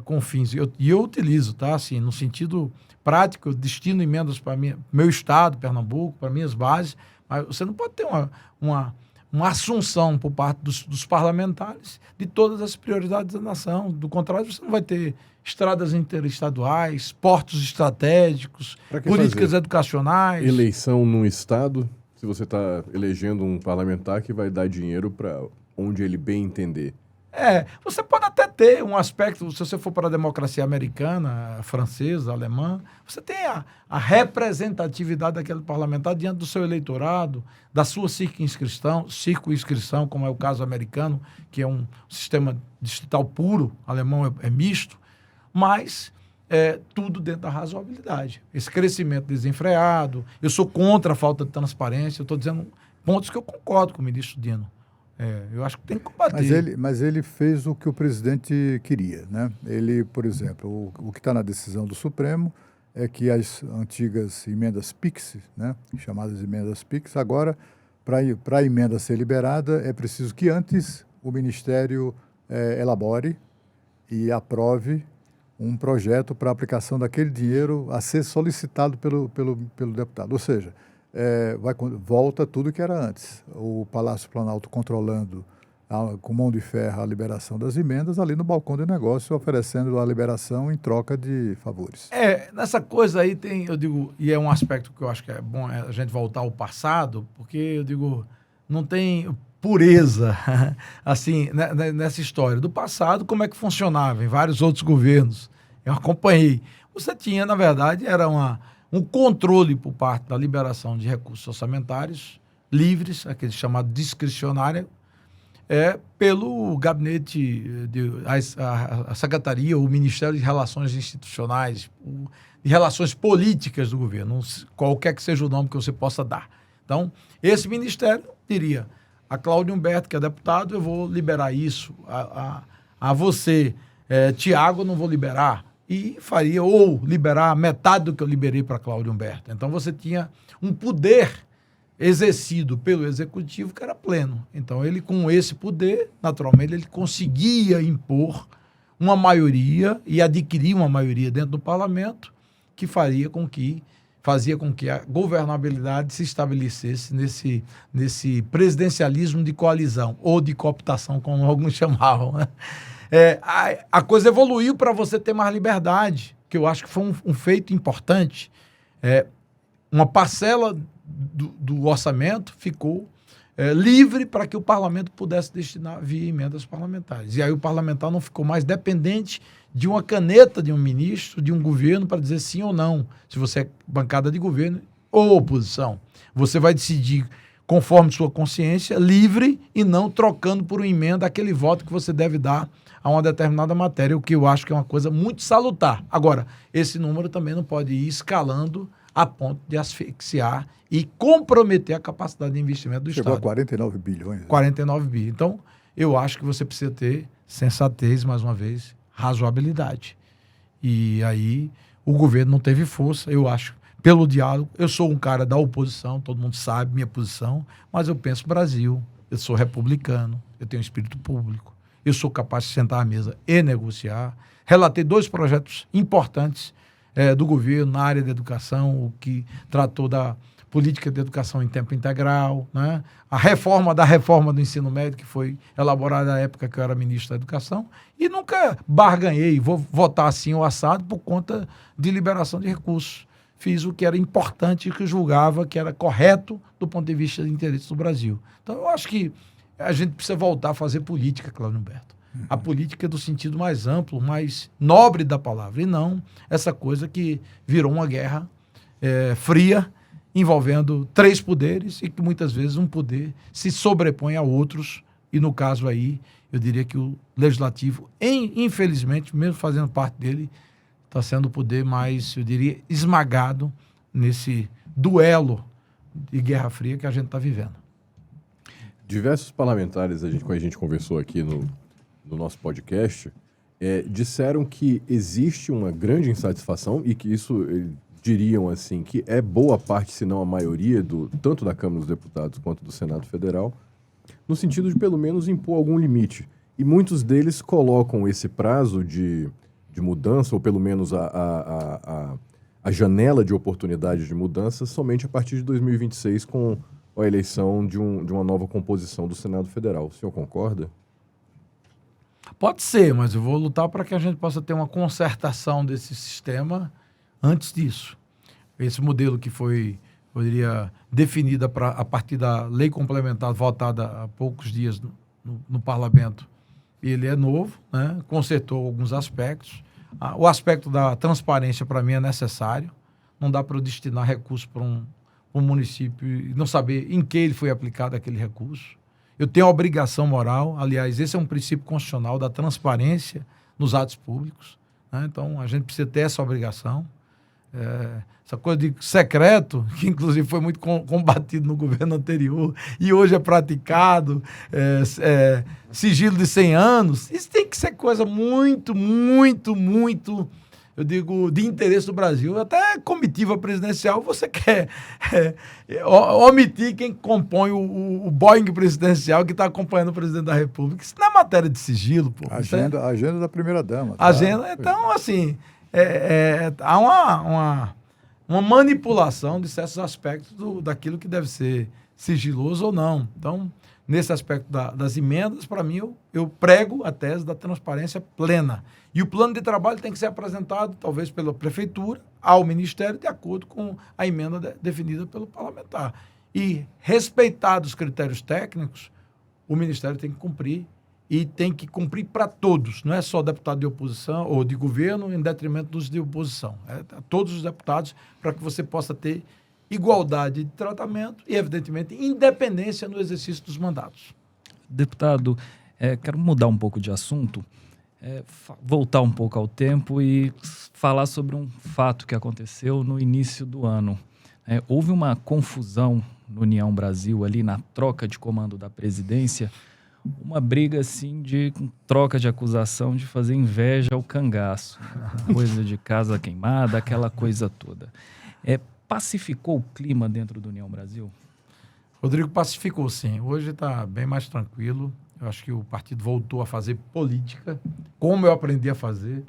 com fins, e eu utilizo, tá? Assim, no sentido prático, eu destino emendas para meu estado, Pernambuco, para minhas bases, mas você não pode ter uma assunção por parte dos parlamentares de todas as prioridades da nação. Do contrário, você não vai ter estradas interestaduais, portos estratégicos, políticas educacionais. Eleição num estado, se você está elegendo um parlamentar que vai dar dinheiro para onde ele bem entender. Você pode até ter um aspecto, se você for para a democracia americana, francesa, alemã, você tem a representatividade daquele parlamentar diante do seu eleitorado, da sua circunscrição, como é o caso americano, que é um sistema distrital puro, alemão é misto, mas tudo dentro da razoabilidade. Esse crescimento desenfreado, eu sou contra a falta de transparência, eu estou dizendo pontos que eu concordo com o ministro Dino. Eu acho que tem que combater. Mas ele fez o que o presidente queria, né? Ele, por exemplo, o que está na decisão do Supremo é que as antigas emendas PIX, né, chamadas emendas PIX, agora, para a emenda ser liberada, é preciso que antes o Ministério elabore e aprove um projeto para aplicação daquele dinheiro a ser solicitado pelo deputado. Ou seja, volta tudo que era antes. O Palácio Planalto controlando com mão de ferro a liberação das emendas, ali no balcão de negócio, oferecendo a liberação em troca de favores. Nessa coisa aí tem, eu digo, e é um aspecto que eu acho que é bom a gente voltar ao passado, porque eu digo, não tem pureza, assim, nessa história. Do passado, como é que funcionava em vários outros governos. Eu acompanhei. Você tinha, na verdade, era um controle por parte da liberação de recursos orçamentários livres, aquele chamado discricionário, pelo gabinete, a secretaria, o Ministério de Relações Institucionais, de Relações Políticas do governo, qualquer que seja o nome que você possa dar. Então, esse ministério diria, a Cláudio Humberto, que é deputado, eu vou liberar isso, a você, Tiago, eu não vou liberar, e faria, ou liberar metade do que eu liberei para Cláudio Humberto. Então, você tinha um poder exercido pelo executivo que era pleno. Então, ele, com esse poder, naturalmente, ele conseguia impor uma maioria e adquirir uma maioria dentro do parlamento que fazia com que a governabilidade se estabelecesse nesse presidencialismo de coalizão, ou de cooptação, como alguns chamavam, né? A coisa evoluiu para você ter mais liberdade, que eu acho que foi um feito importante. Uma parcela do orçamento ficou livre para que o parlamento pudesse destinar via emendas parlamentares. E aí o parlamentar não ficou mais dependente de uma caneta de um ministro, de um governo, para dizer sim ou não, se você é bancada de governo ou oposição. Você vai decidir conforme sua consciência, livre e não trocando por uma emenda aquele voto que você deve dar a uma determinada matéria, o que eu acho que é uma coisa muito salutar. Agora, esse número também não pode ir escalando a ponto de asfixiar e comprometer a capacidade de investimento do Estado. Chegou a 49 bilhões. 49 bilhões. Então, eu acho que você precisa ter sensatez, mais uma vez, razoabilidade. E aí, o governo não teve força, eu acho, pelo diálogo. Eu sou um cara da oposição, todo mundo sabe minha posição, mas eu penso Brasil, eu sou republicano, eu tenho espírito público, eu sou capaz de sentar à mesa e negociar. Relatei 2 projetos importantes do governo na área da educação, o que tratou da política de educação em tempo integral, né? A reforma do ensino médio, que foi elaborada na época que eu era ministro da Educação, e nunca barganhei, vou votar assim ou assado por conta de liberação de recursos. Fiz o que era importante e que eu julgava que era correto do ponto de vista de interesse do Brasil. Então, eu acho que a gente precisa voltar a fazer política, Cláudio Humberto. A política do sentido mais amplo, mais nobre da palavra, e não essa coisa que virou uma guerra fria, envolvendo 3 poderes e que muitas vezes um poder se sobrepõe a outros. E no caso aí, eu diria que o legislativo, infelizmente, mesmo fazendo parte dele, está sendo o poder mais, eu diria, esmagado nesse duelo de Guerra Fria que a gente está vivendo. Diversos parlamentares, quando a gente conversou aqui no nosso podcast, disseram que existe uma grande insatisfação e que isso, diriam assim, que é boa parte, se não a maioria, tanto da Câmara dos Deputados quanto do Senado Federal, no sentido de pelo menos impor algum limite. E muitos deles colocam esse prazo de mudança, ou pelo menos a janela de oportunidade de mudança, somente a partir de 2026, com a eleição de uma nova composição do Senado Federal. O senhor concorda? Pode ser, mas eu vou lutar para que a gente possa ter uma concertação desse sistema antes disso. Esse modelo que foi, eu diria, definida a partir da lei complementar votada há poucos dias no parlamento, ele é novo, né? Consertou alguns aspectos. O aspecto da transparência, para mim, é necessário. Não dá para eu destinar recurso para um município e não saber em que ele foi aplicado aquele recurso. Eu tenho a obrigação moral, aliás, esse é um princípio constitucional da transparência nos atos públicos, né? Então, a gente precisa ter essa obrigação. Essa coisa de secreto, que inclusive foi muito combatido no governo anterior e hoje é praticado, sigilo de 100 anos, isso tem que ser coisa muito, muito, muito, eu digo, de interesse do Brasil. Até comitiva presidencial, você quer omitir quem compõe o Boeing presidencial que está acompanhando o presidente da República. Isso não é matéria de sigilo, pô. Agenda da primeira-dama. Tá? Agenda, então, assim, há uma manipulação de certos aspectos daquilo que deve ser sigiloso ou não. Então, nesse aspecto das emendas, para mim, eu prego a tese da transparência plena. E o plano de trabalho tem que ser apresentado, talvez, pela prefeitura ao Ministério, de acordo com a emenda definida pelo parlamentar. E, respeitados os critérios técnicos, o Ministério tem que cumprir, e tem que cumprir para todos, não é só deputado de oposição ou de governo em detrimento dos de oposição. Todos os deputados, para que você possa ter igualdade de tratamento e, evidentemente, independência no exercício dos mandatos. Deputado, quero mudar um pouco de assunto, voltar um pouco ao tempo e falar sobre um fato que aconteceu no início do ano. Houve uma confusão no União Brasil, ali na troca de comando da presidência, uma briga assim de troca de acusação de fazer inveja ao cangaço, coisa de casa queimada, aquela coisa toda. Pacificou o clima dentro do União Brasil? Rodrigo, pacificou sim. Hoje está bem mais tranquilo. Eu acho que o partido voltou a fazer política, como eu aprendi a fazer.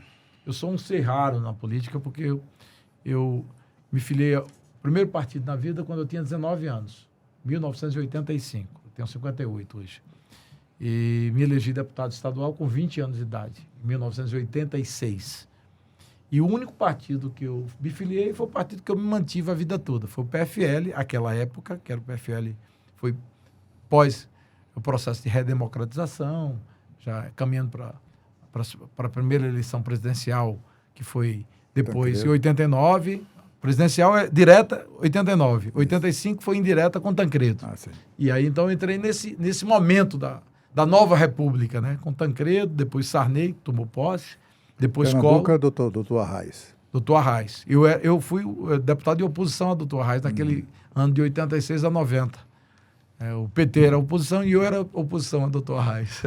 Eu sou um ser raro na política, porque eu me filiei ao primeiro partido na vida quando eu tinha 19 anos, 1985. Eu tenho 58 hoje. E me elegi deputado estadual com 20 anos de idade, em 1986. E o único partido que eu me filiei foi o partido que eu me mantive a vida toda. Foi o PFL, aquela época, que era o PFL, foi pós o processo de redemocratização, já caminhando para a primeira eleição presidencial, que foi depois, em 89. Presidencial é direta, 89. 85 foi indireta com Tancredo. E aí, então, eu entrei nesse momento da nova república, né? Com Tancredo, depois Sarney, que tomou posse, depois Collor. doutor Arraes. Doutor Arraes. Eu fui deputado de oposição a doutor Arraes naquele ano de 86 a 90. O PT era oposição e eu era oposição a doutor Arraes.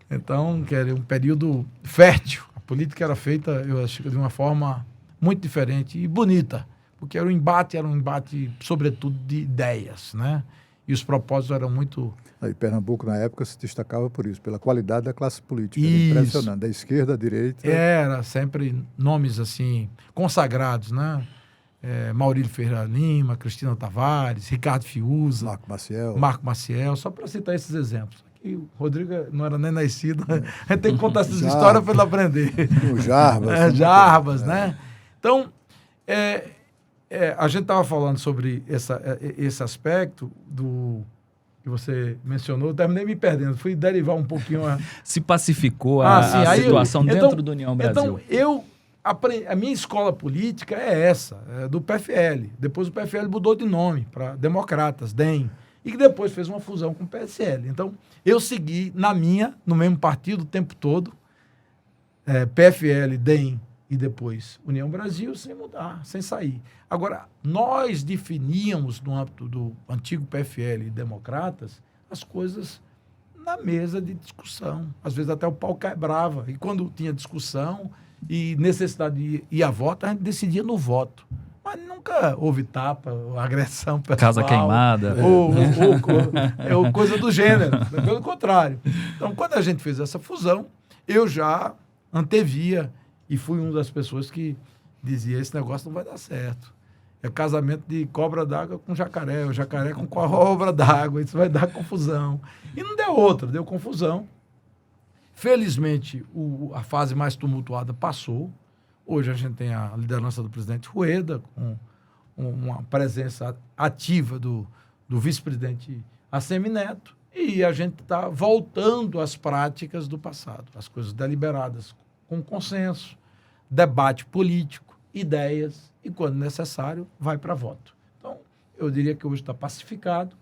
Então, que era um período fértil. A política era feita, eu acho, de uma forma muito diferente e bonita, porque era um embate, sobretudo, de ideias, né? E os propósitos eram muito... E Pernambuco, na época, se destacava por isso, pela qualidade da classe política. Isso. Impressionante, da esquerda à direita. Era sempre nomes, assim, consagrados, né? Maurílio Ferreira Lima, Cristina Tavares, Ricardo Fiuza, Marco Maciel, só para citar esses exemplos. Aqui, o Rodrigo não era nem nascido, a gente tem que contar essas histórias para ele aprender. O Jarbas. Jarbas, né? Então, a gente estava falando sobre esse aspecto que você mencionou, eu terminei me perdendo, fui derivar um pouquinho. Se pacificou a situação dentro do União Brasil. Então, a minha escola política é essa, do PFL. Depois o PFL mudou de nome para Democratas, DEM, e que depois fez uma fusão com o PSL. Então, eu segui no mesmo partido o tempo todo, PFL, DEM, e depois União Brasil, sem mudar, sem sair. Agora, nós definíamos, no âmbito do antigo PFL e Democratas, as coisas na mesa de discussão. Às vezes até o pau quebrava. E quando tinha discussão e necessidade de ir a voto, a gente decidia no voto. Mas não nunca houve tapa, ou agressão pessoal. Casa queimada. Ou coisa do gênero. Pelo contrário. Então, quando a gente fez essa fusão, eu já antevia e fui uma das pessoas que dizia, esse negócio não vai dar certo. É casamento de cobra d'água com jacaré, o jacaré com cobra d'água, isso vai dar confusão. E não deu outra, deu confusão. Felizmente, a fase mais tumultuada passou. Hoje a gente tem a liderança do presidente Rueda, com uma presença ativa do vice-presidente Assemineto, e a gente está voltando às práticas do passado, as coisas deliberadas com consenso, debate político, ideias, e quando necessário, vai para voto. Então, eu diria que hoje está pacificado,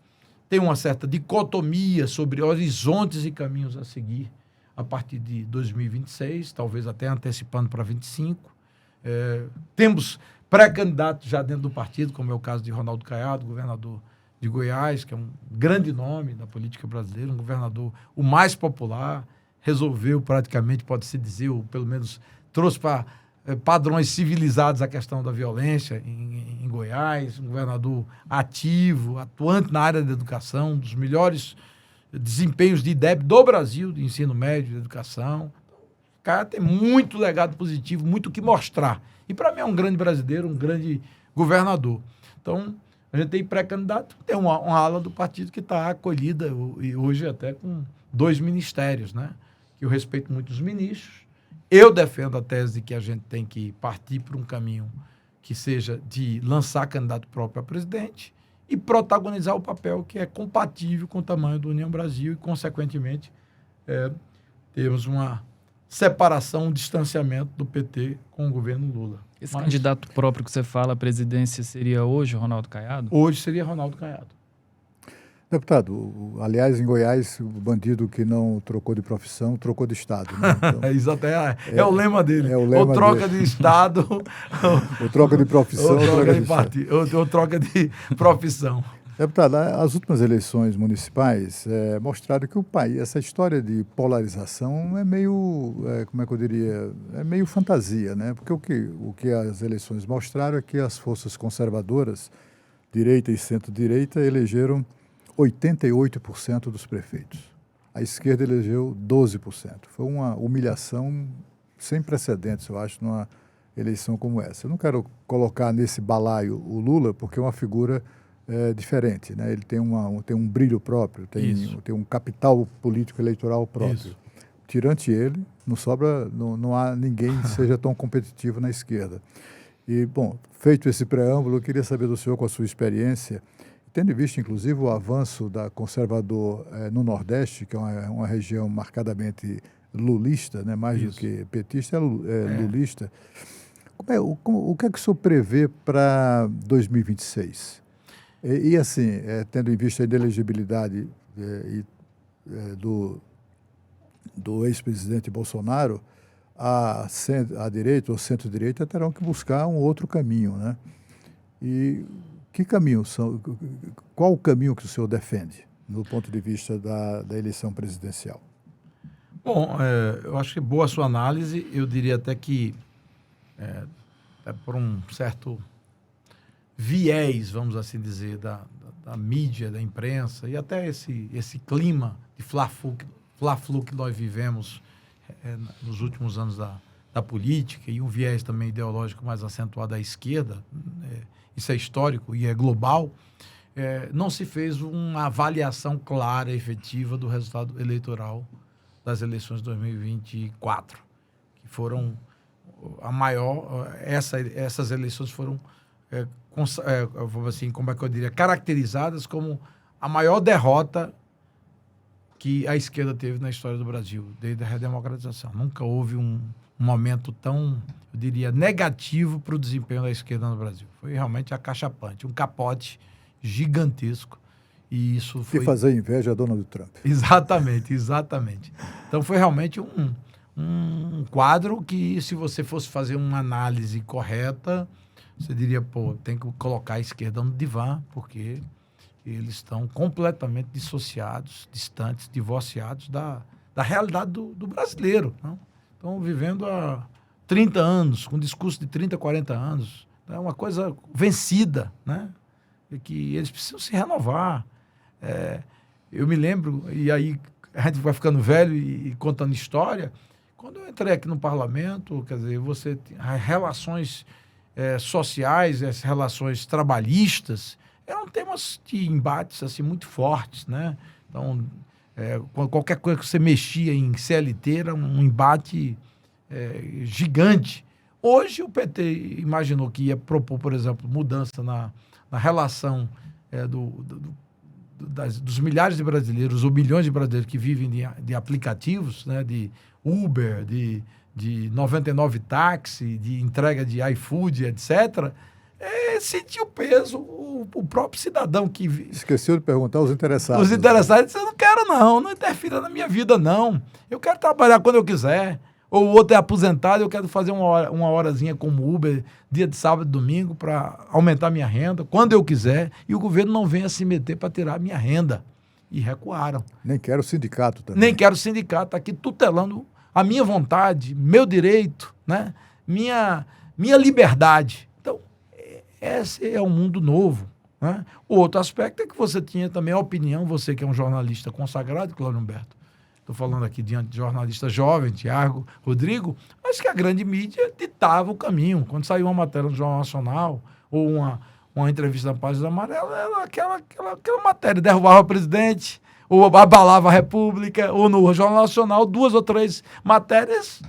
tem uma certa dicotomia sobre horizontes e caminhos a seguir a partir de 2026, talvez até antecipando para 2025. Temos pré-candidatos já dentro do partido, como é o caso de Ronaldo Caiado, governador de Goiás, que é um grande nome da política brasileira, um governador o mais popular, resolveu praticamente, pode-se dizer, ou pelo menos trouxe para padrões civilizados a questão da violência em Goiás, um governador ativo, atuante na área da educação, um dos melhores desempenhos de IDEB do Brasil, de ensino médio, de educação. O cara tem muito legado positivo, muito o que mostrar. E para mim é um grande brasileiro, um grande governador. Então, a gente tem pré-candidato, tem uma ala do partido que está acolhida, e hoje até com 2 ministérios, né? Que eu respeito muito os ministros. Eu defendo a tese de que a gente tem que partir por um caminho que seja de lançar candidato próprio a presidente e protagonizar o papel que é compatível com o tamanho do União Brasil e, consequentemente, temos uma separação, um distanciamento do PT com o governo Lula. Esse candidato próprio que você fala à presidência seria hoje Ronaldo Caiado? Hoje seria Ronaldo Caiado. Deputado, aliás, em Goiás, o bandido que não trocou de profissão, trocou de Estado. Né? Então, Exato, é o lema dele. É o lema ou troca dele. de Estado... ou troca de profissão, ou troca de profissão. Deputado, as últimas eleições municipais mostraram que o país, essa história de polarização é meio, como é que eu diria, é meio fantasia, né? Porque o que as eleições mostraram é que as forças conservadoras, direita e centro-direita, elegeram 88% dos prefeitos. A esquerda elegeu 12%. Foi uma humilhação sem precedentes, eu acho, numa eleição como essa. Eu não quero colocar nesse balaio o Lula, porque é uma figura diferente, né? Ele tem um brilho próprio, tem um capital político eleitoral próprio. Isso. Tirante ele, não há ninguém que seja tão competitivo na esquerda. E, bom, feito esse preâmbulo, eu queria saber do senhor, com a sua experiência, tendo visto, inclusive, o avanço da conservador no Nordeste, que é uma região marcadamente lulista, né? Mais do que petista, lulista. O que é que o senhor prevê para 2026? E assim, tendo em vista a inelegibilidade do ex-presidente Bolsonaro, a direita ou centro-direita terão que buscar um outro caminho, né? E que caminho qual o caminho que o senhor defende, no ponto de vista da eleição presidencial? Bom, eu acho que boa a sua análise. Eu diria até que, por um certo viés, vamos assim dizer, da mídia, da imprensa, e até esse clima de fla-flu que nós vivemos nos últimos anos da política, e um viés também ideológico mais acentuado à esquerda, isso é histórico e é global, não se fez uma avaliação clara e efetiva do resultado eleitoral das eleições de 2024, que foram a maior... Essas eleições foram... assim, como é que eu diria, caracterizadas como a maior derrota que a esquerda teve na história do Brasil, desde a redemocratização. Nunca houve um momento tão, eu diria, negativo para o desempenho da esquerda no Brasil. Foi realmente acachapante, um capote gigantesco. E isso foi... E fazer inveja a Donald Trump. Exatamente. Então foi realmente um quadro que, se você fosse fazer uma análise correta, você diria, tem que colocar a esquerda no divã, porque eles estão completamente dissociados, distantes, divorciados da realidade do brasileiro. Não? Estão vivendo há 30 anos, com um discurso de 30, 40 anos, é uma coisa vencida, né? E que eles precisam se renovar. Eu me lembro, e aí a gente vai ficando velho e contando história, quando eu entrei aqui no parlamento, quer dizer, você tem as relações sociais, as relações trabalhistas, eram temas de embates assim, muito fortes, né? Então, qualquer coisa que você mexia em CLT era um embate gigante. Hoje o PT imaginou que ia propor, por exemplo, mudança na relação dos milhares de brasileiros ou milhões de brasileiros que vivem de aplicativos, né, de Uber, de 99 táxi, de entrega de iFood, etc., sentiu o peso. O próprio cidadão que... Esqueceu de perguntar aos interessados. Os interessados disseram, eu não quero não interfira na minha vida não. Eu quero trabalhar quando eu quiser. Ou o outro é aposentado, eu quero fazer uma horazinha como Uber, dia de sábado e domingo, para aumentar minha renda, quando eu quiser, e o governo não venha se meter para tirar a minha renda. E recuaram. Nem quero sindicato também. Nem quero sindicato, está aqui tutelando a minha vontade, meu direito, né? minha liberdade. Então, esse é um mundo novo. Né? O outro aspecto é que você tinha também a opinião, você que é um jornalista consagrado, Cláudio Humberto, estou falando aqui diante de jornalista jovem, Tiago, Rodrigo, mas que a grande mídia ditava o caminho. Quando saiu uma matéria no Jornal Nacional ou uma entrevista na Página Amarela, era aquela matéria, derrubava o presidente, ou abalava a República, ou no Jornal Nacional, 2 ou 3 matérias,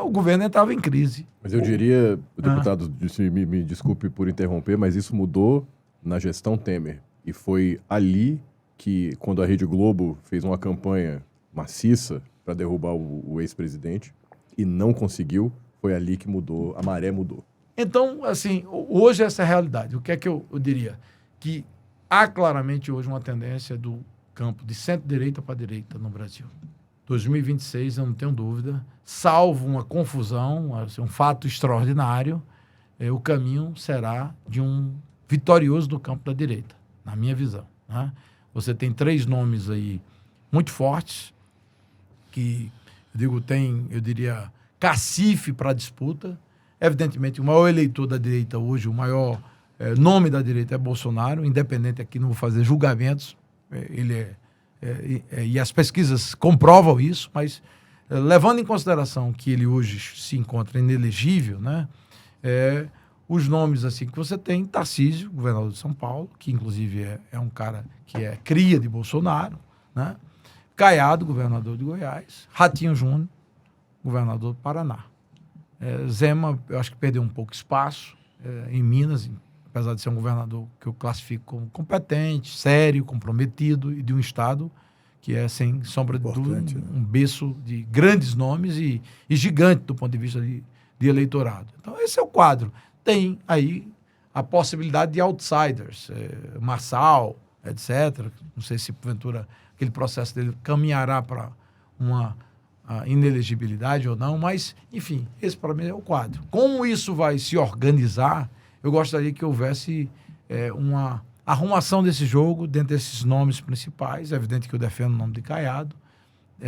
o governo entrava em crise. Mas eu diria, deputado, me desculpe por interromper, mas isso mudou na gestão Temer. E foi ali que, quando a Rede Globo fez uma campanha maciça para derrubar o ex-presidente e não conseguiu, foi ali que mudou, a maré mudou. Então, assim, hoje essa é a realidade. O que é que eu diria? Que há claramente hoje uma tendência do campo de centro-direita para direita no Brasil. 2026, eu não tenho dúvida, salvo uma confusão, assim, um fato extraordinário, o caminho será de um vitorioso do campo da direita, na minha visão. Né? Você tem 3 nomes aí muito fortes, que, eu diria, cacife para a disputa. Evidentemente, o maior eleitor da direita hoje, o maior nome da direita é Bolsonaro, independente aqui, não vou fazer julgamentos, e as pesquisas comprovam isso, mas levando em consideração que ele hoje se encontra inelegível, né, os nomes assim que você tem, Tarcísio, governador de São Paulo, que inclusive é um cara que é cria de Bolsonaro, né, Caiado, governador de Goiás, Ratinho Júnior, governador do Paraná. Zema, eu acho que perdeu um pouco espaço em Minas, apesar de ser um governador que eu classifico como competente, sério, comprometido, e de um estado que é, sem sombra de dúvida, um berço de grandes nomes e gigante do ponto de vista de eleitorado. Então, esse é o quadro. Tem aí a possibilidade de outsiders, Marçal, etc. Não sei se, porventura, aquele processo dele caminhará para uma inelegibilidade ou não, mas, enfim, esse para mim é o quadro. Como isso vai se organizar, eu gostaria que houvesse uma arrumação desse jogo dentro desses nomes principais. É evidente que eu defendo o nome de Caiado,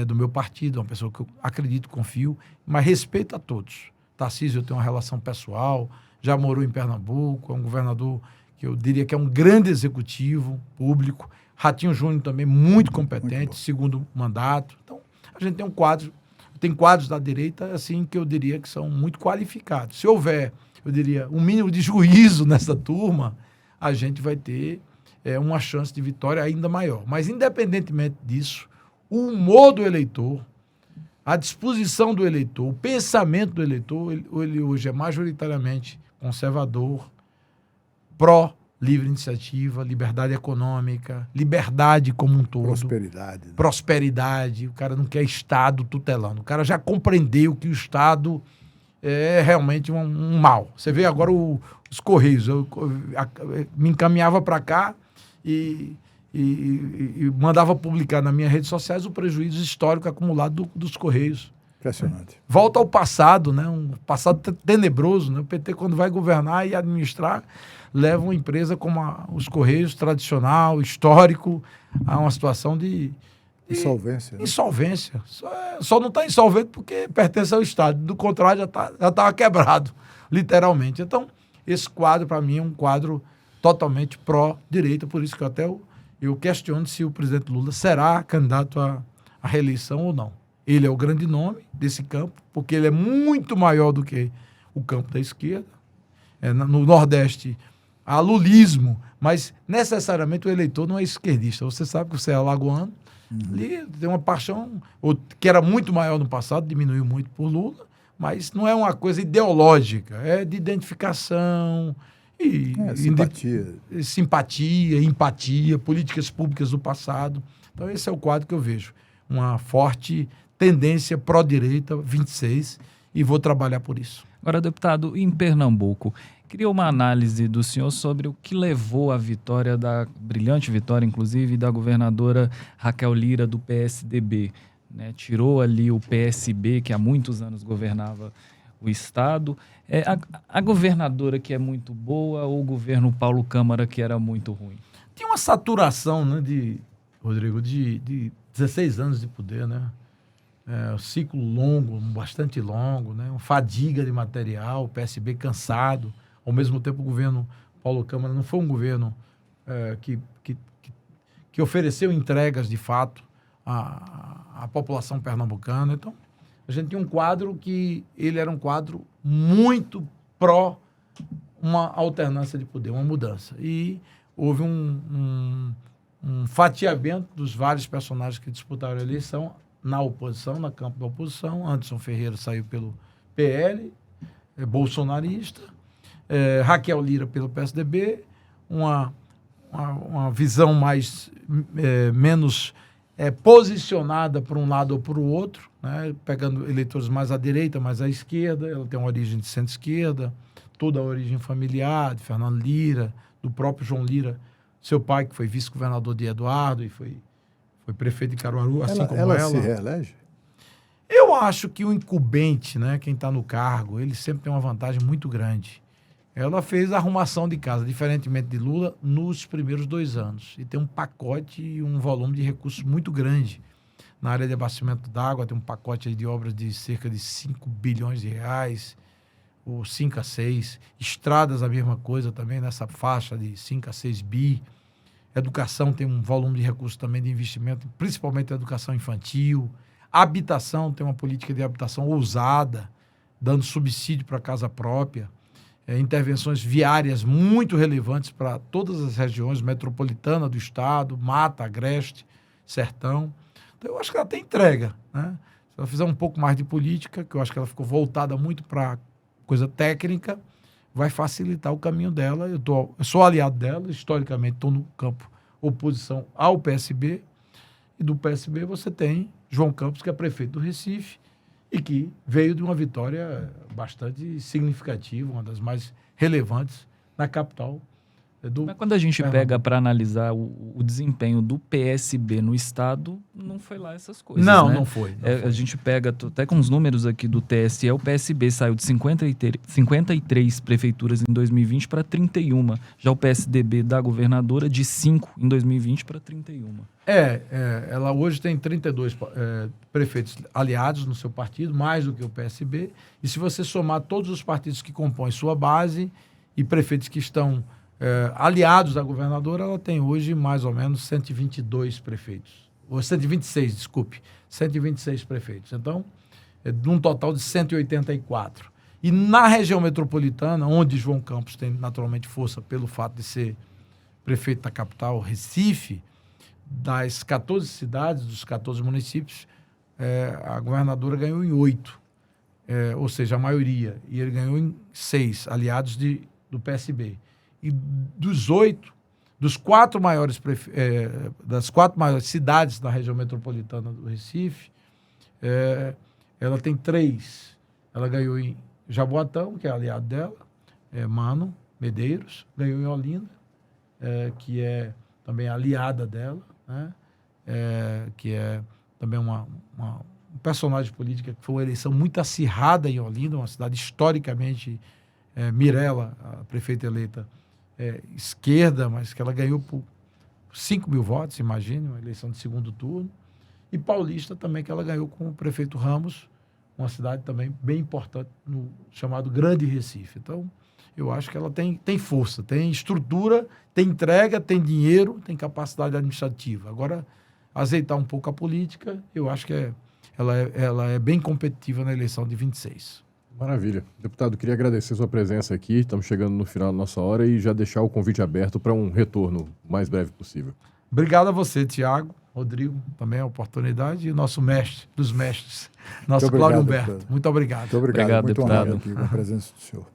do meu partido, uma pessoa que eu acredito, confio, mas respeito a todos. Tarcísio, eu tenho uma relação pessoal, já morou em Pernambuco, é um governador que eu diria que é um grande executivo público. Ratinho Júnior também muito competente, segundo mandato. Então, a gente tem tem quadros da direita assim que eu diria que são muito qualificados. Se houver, eu diria, um mínimo de juízo nessa turma, a gente vai ter uma chance de vitória ainda maior. Mas, independentemente disso, o humor do eleitor, a disposição do eleitor, o pensamento do eleitor, ele hoje é majoritariamente conservador, pró-livre iniciativa, liberdade econômica, liberdade como um todo. Prosperidade. Né? Prosperidade. O cara não quer Estado tutelando. O cara já compreendeu que o Estado é realmente um mal. Você vê agora os Correios. Eu me encaminhava para cá e mandava publicar nas minhas redes sociais o prejuízo histórico acumulado dos Correios. Impressionante. Volta ao passado, né? Um passado tenebroso. Né? O PT, quando vai governar e administrar, leva uma empresa como os Correios, tradicional, histórico, a uma situação de insolvência. Né? Insolvência. Só não está insolvente porque pertence ao Estado. Do contrário, já estava quebrado, literalmente. Então, esse quadro, para mim, é um quadro totalmente pró-direita, por isso que eu questiono se o presidente Lula será candidato à reeleição ou não. Ele é o grande nome desse campo, porque ele é muito maior do que o campo da esquerda. No Nordeste, há lulismo, mas necessariamente o eleitor não é esquerdista. Você sabe que você é alagoano, ali tem uma paixão, que era muito maior no passado, diminuiu muito por Lula, mas não é uma coisa ideológica, é de identificação, simpatia, empatia, políticas públicas do passado. Então esse é o quadro que eu vejo. Uma forte tendência pró-direita, 26, e vou trabalhar por isso. Agora, deputado, em Pernambuco, queria uma análise do senhor sobre o que levou à vitória, brilhante vitória, inclusive, da governadora Raquel Lira, do PSDB. Né? Tirou ali o PSB, que há muitos anos governava o Estado. A governadora que é muito boa ou o governo Paulo Câmara que era muito ruim? Tinha uma saturação, né, Rodrigo, de 16 anos de poder, né? Um ciclo longo, bastante longo, né? Uma fadiga de material, o PSB cansado. Ao mesmo tempo, o governo Paulo Câmara não foi um governo que ofereceu entregas, de fato, à população pernambucana. Então, a gente tinha um quadro que ele era um quadro muito pró uma alternância de poder, uma mudança. E houve um fatiamento dos vários personagens que disputaram a eleição na oposição, no campo da oposição. Anderson Ferreira saiu pelo PL, bolsonarista, Raquel Lira pelo PSDB, uma visão menos posicionada por um lado ou por o outro, né, pegando eleitores mais à direita, mais à esquerda. Ela tem uma origem de centro-esquerda, toda a origem familiar de Fernando Lira, do próprio João Lira, seu pai, que foi vice-governador de Eduardo e foi prefeito de Caruaru, assim como ela. Ela se reelege? Eu acho que o incumbente, né, quem está no cargo, ele sempre tem uma vantagem muito grande. Ela fez a arrumação de casa, diferentemente de Lula, nos primeiros 2 anos. E tem um pacote e um volume de recursos muito grande. Na área de abastecimento d'água, tem um pacote aí de obras de cerca de 5 bilhões de reais, ou 5 a 6. Estradas, a mesma coisa também, nessa faixa de 5 a 6 bi. Educação tem um volume de recursos também de investimento, principalmente a educação infantil. Habitação tem uma política de habitação ousada, dando subsídio para a casa própria. Intervenções viárias muito relevantes para todas as regiões metropolitanas do estado, Mata, Agreste, Sertão. Então, eu acho que ela tem entrega, né? Se ela fizer um pouco mais de política, que eu acho que ela ficou voltada muito para coisa técnica, vai facilitar o caminho dela. Eu sou aliado dela, historicamente estou no campo oposição ao PSB, e do PSB você tem João Campos, que é prefeito do Recife, e que veio de uma vitória bastante significativa, uma das mais relevantes na capital do... Mas quando a gente pega para analisar o desempenho do PSB no Estado, não foi lá essas coisas, Não, né? não foi. A gente pega até com os números aqui do TSE, o PSB saiu de 53 prefeituras em 2020 para 31. Já o PSDB da governadora de 5 em 2020 para 31. Ela hoje tem 32 prefeitos aliados no seu partido, mais do que o PSB. E se você somar todos os partidos que compõem sua base e prefeitos que estão aliados da governadora, ela tem hoje mais ou menos 122 prefeitos. Ou 126, desculpe. 126 prefeitos. Então, de um total de 184. E na região metropolitana, onde João Campos tem naturalmente força pelo fato de ser prefeito da capital, Recife, das 14 cidades, dos 14 municípios, a governadora ganhou em 8. Ou seja, a maioria. E ele ganhou em 6, aliados do PSB. E das 4 maiores cidades da região metropolitana do Recife, ela tem 3. Ela ganhou em Jaboatão, que é aliado dela, Mano Medeiros, ganhou em Olinda, que é também aliada dela, né? Que é também um personagem político que foi uma eleição muito acirrada em Olinda, uma cidade historicamente, Mirella, a prefeita eleita, esquerda, mas que ela ganhou por 5 mil votos, imagine, uma eleição de segundo turno. E Paulista também, que ela ganhou com o prefeito Ramos, uma cidade também bem importante no chamado Grande Recife. Então, eu acho que ela tem força, tem estrutura, tem entrega, tem dinheiro, tem capacidade administrativa. Agora, azeitar um pouco a política, eu acho que ela é bem competitiva na eleição de 26. Maravilha. Deputado, queria agradecer sua presença aqui. Estamos chegando no final da nossa hora e já deixar o convite aberto para um retorno o mais breve possível. Obrigado a você, Tiago, Rodrigo, também a oportunidade, e o nosso mestre dos mestres, nosso Cláudio Humberto. Deputado. Muito obrigado. Muito obrigado. Obrigado, Muito deputado. honrado aqui com a presença do senhor.